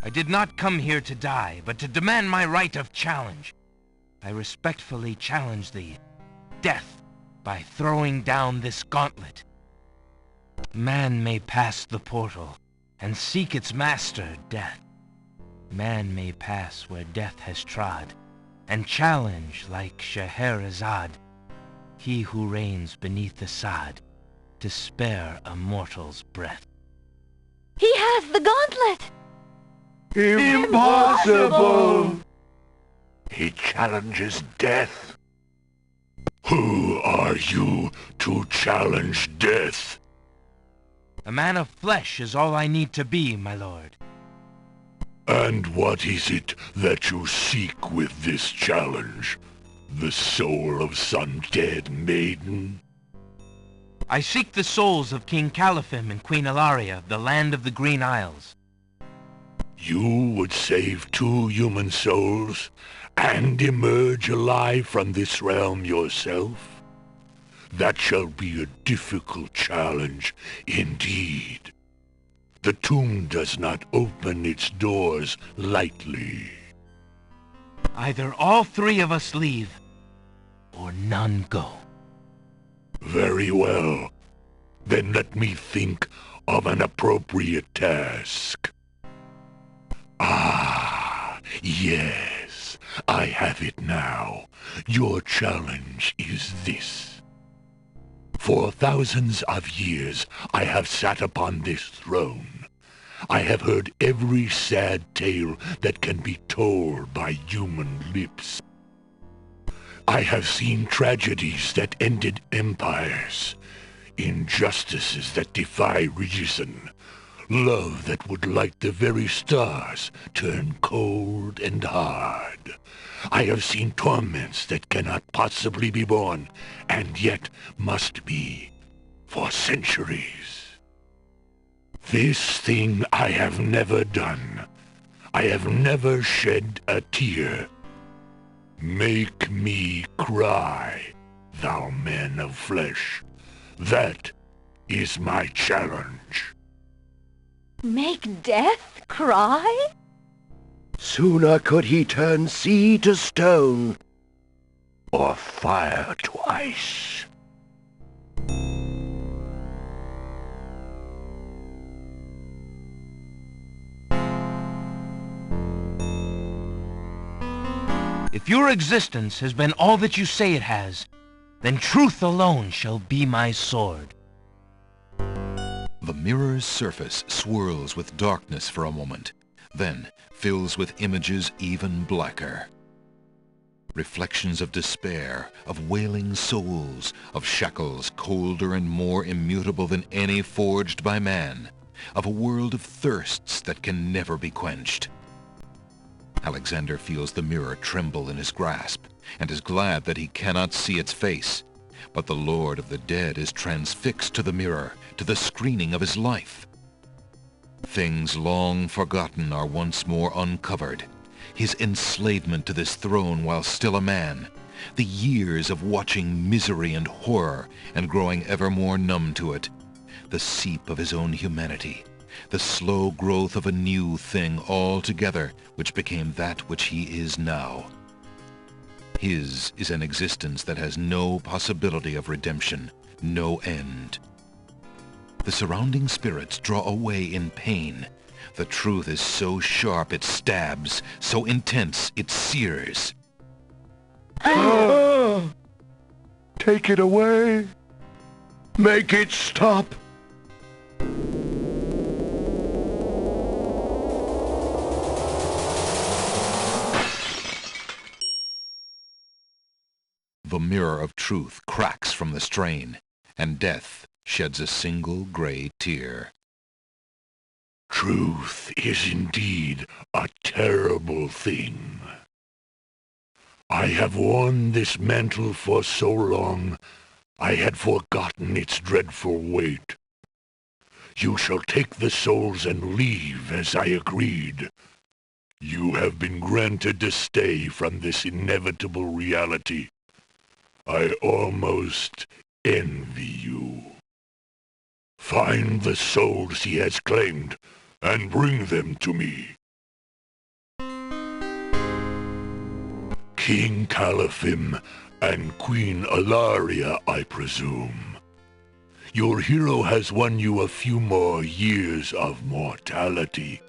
Speaker 1: I did not come here to die, but to demand my right of challenge. I respectfully challenge thee, death, by throwing down this gauntlet. Man may pass the portal, and seek its master, death. Man may pass where death has trod, and challenge like Scheherazade, he who reigns beneath the sod, to spare a mortal's breath.
Speaker 6: He has the gauntlet!
Speaker 2: Impossible!
Speaker 15: He challenges death.
Speaker 2: Who are you to challenge death?
Speaker 1: A man of flesh is all I need to be, my lord.
Speaker 2: And what is it that you seek with this challenge? The soul of some dead maiden?
Speaker 1: I seek the souls of King Caliphim and Queen Ilaria, the land of the Green Isles.
Speaker 2: You would save 2 human souls and emerge alive from this realm yourself? That shall be a difficult challenge indeed. The tomb does not open its doors lightly.
Speaker 1: Either all 3 of us leave, or none go.
Speaker 2: Very well. Then let me think of an appropriate task. Ah, yes.
Speaker 15: I have it now. Your challenge is this. For thousands of years I have sat upon this throne. I have heard every sad tale that can be told by human lips. I have seen tragedies that ended empires, injustices that defy reason, love that would light the very stars turn cold and hard. I have seen torments that cannot possibly be borne, and yet must be, for centuries. This thing I have never done. I have never shed a tear. Make me cry, thou man of flesh. That is my challenge.
Speaker 6: Make death cry?
Speaker 8: Sooner could he turn sea to stone,
Speaker 15: or fire to ice.
Speaker 1: If your existence has been all that you say it has, then truth alone shall be my sword.
Speaker 5: The mirror's surface swirls with darkness for a moment, then fills with images even blacker. Reflections of despair, of wailing souls, of shackles colder and more immutable than any forged by man, of a world of thirsts that can never be quenched. Alexander feels the mirror tremble in his grasp, and is glad that he cannot see its face. But the Lord of the Dead is transfixed to the mirror, to the screening of his life. Things long forgotten are once more uncovered. His enslavement to this throne while still a man, the years of watching misery and horror and growing ever more numb to it, the seep of his own humanity, the slow growth of a new thing altogether which became that which he is now. His is an existence that has no possibility of redemption, no end. The surrounding spirits draw away in pain. The truth is so sharp it stabs, so intense it sears.
Speaker 15: Take it away. Make it stop.
Speaker 5: The mirror of truth cracks from the strain, and death sheds a single gray tear.
Speaker 15: Truth is indeed a terrible thing. I have worn this mantle for so long, I had forgotten its dreadful weight. You shall take the souls and leave as I agreed. You have been granted to stay from this inevitable reality. I almost envy you. Find the souls he has claimed, and bring them to me. King Caliphim and Queen Alaria, I presume. Your hero has won you a few more years of mortality.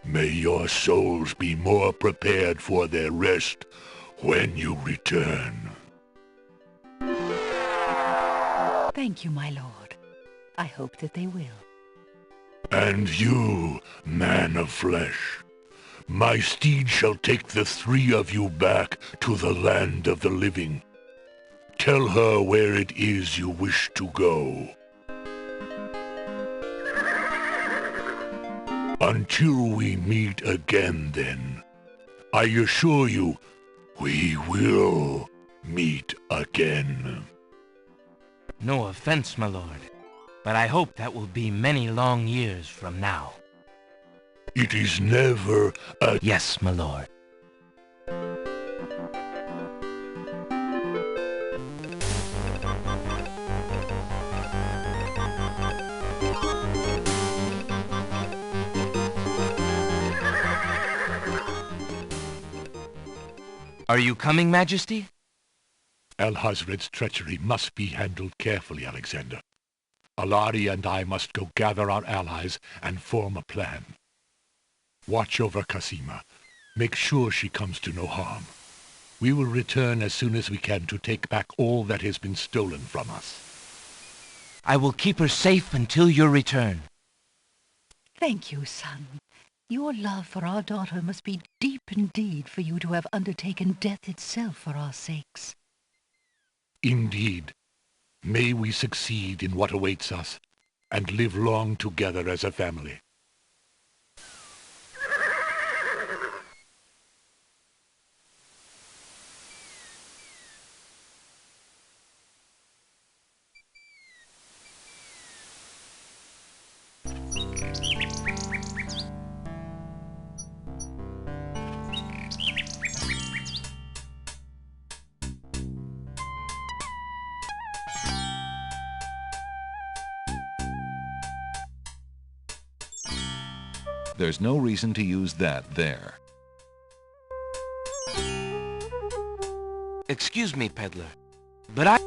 Speaker 15: May your souls be more prepared for their rest when you return.
Speaker 12: Thank you, my lord. I hope that they will.
Speaker 15: And you, man of flesh, my steed shall take the three of you back to the land of the living. Tell her where it is you wish to go. Until we meet again, then, I assure you, we will meet again.
Speaker 1: No offense, my lord, but I hope that will be many long years from now.
Speaker 15: It is never a...
Speaker 1: Yes, my lord. Are you coming, Majesty?
Speaker 15: Alhazred's treachery must be handled carefully, Alexander. Alaria and I must go gather our allies and form a plan. Watch over Cassima. Make sure she comes to no harm. We will return as soon as we can to take back all that has been stolen from us.
Speaker 1: I will keep her safe until your return.
Speaker 12: Thank you, son. Your love for our daughter must be deep indeed for you to have undertaken death itself for our sakes.
Speaker 15: Indeed. May we succeed in what awaits us, and live long together as a family.
Speaker 5: There's no reason to use that there.
Speaker 1: Excuse me, peddler, but I...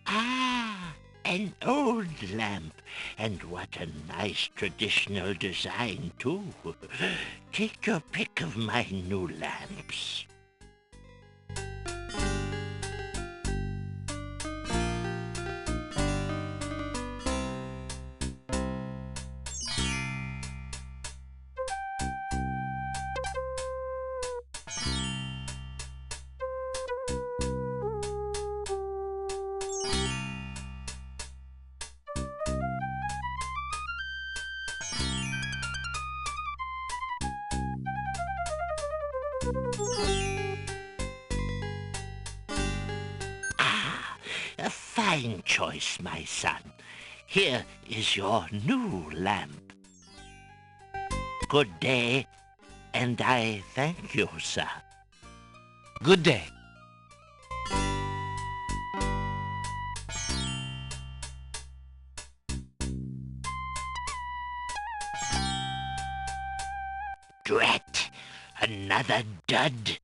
Speaker 8: Ah, an old lamp. And what a nice traditional design, too. Take your pick of my new lamps. A fine choice, my son. Here is your new lamp. Good day, and I thank you, sir.
Speaker 1: Good day.
Speaker 8: Drat! Another dud.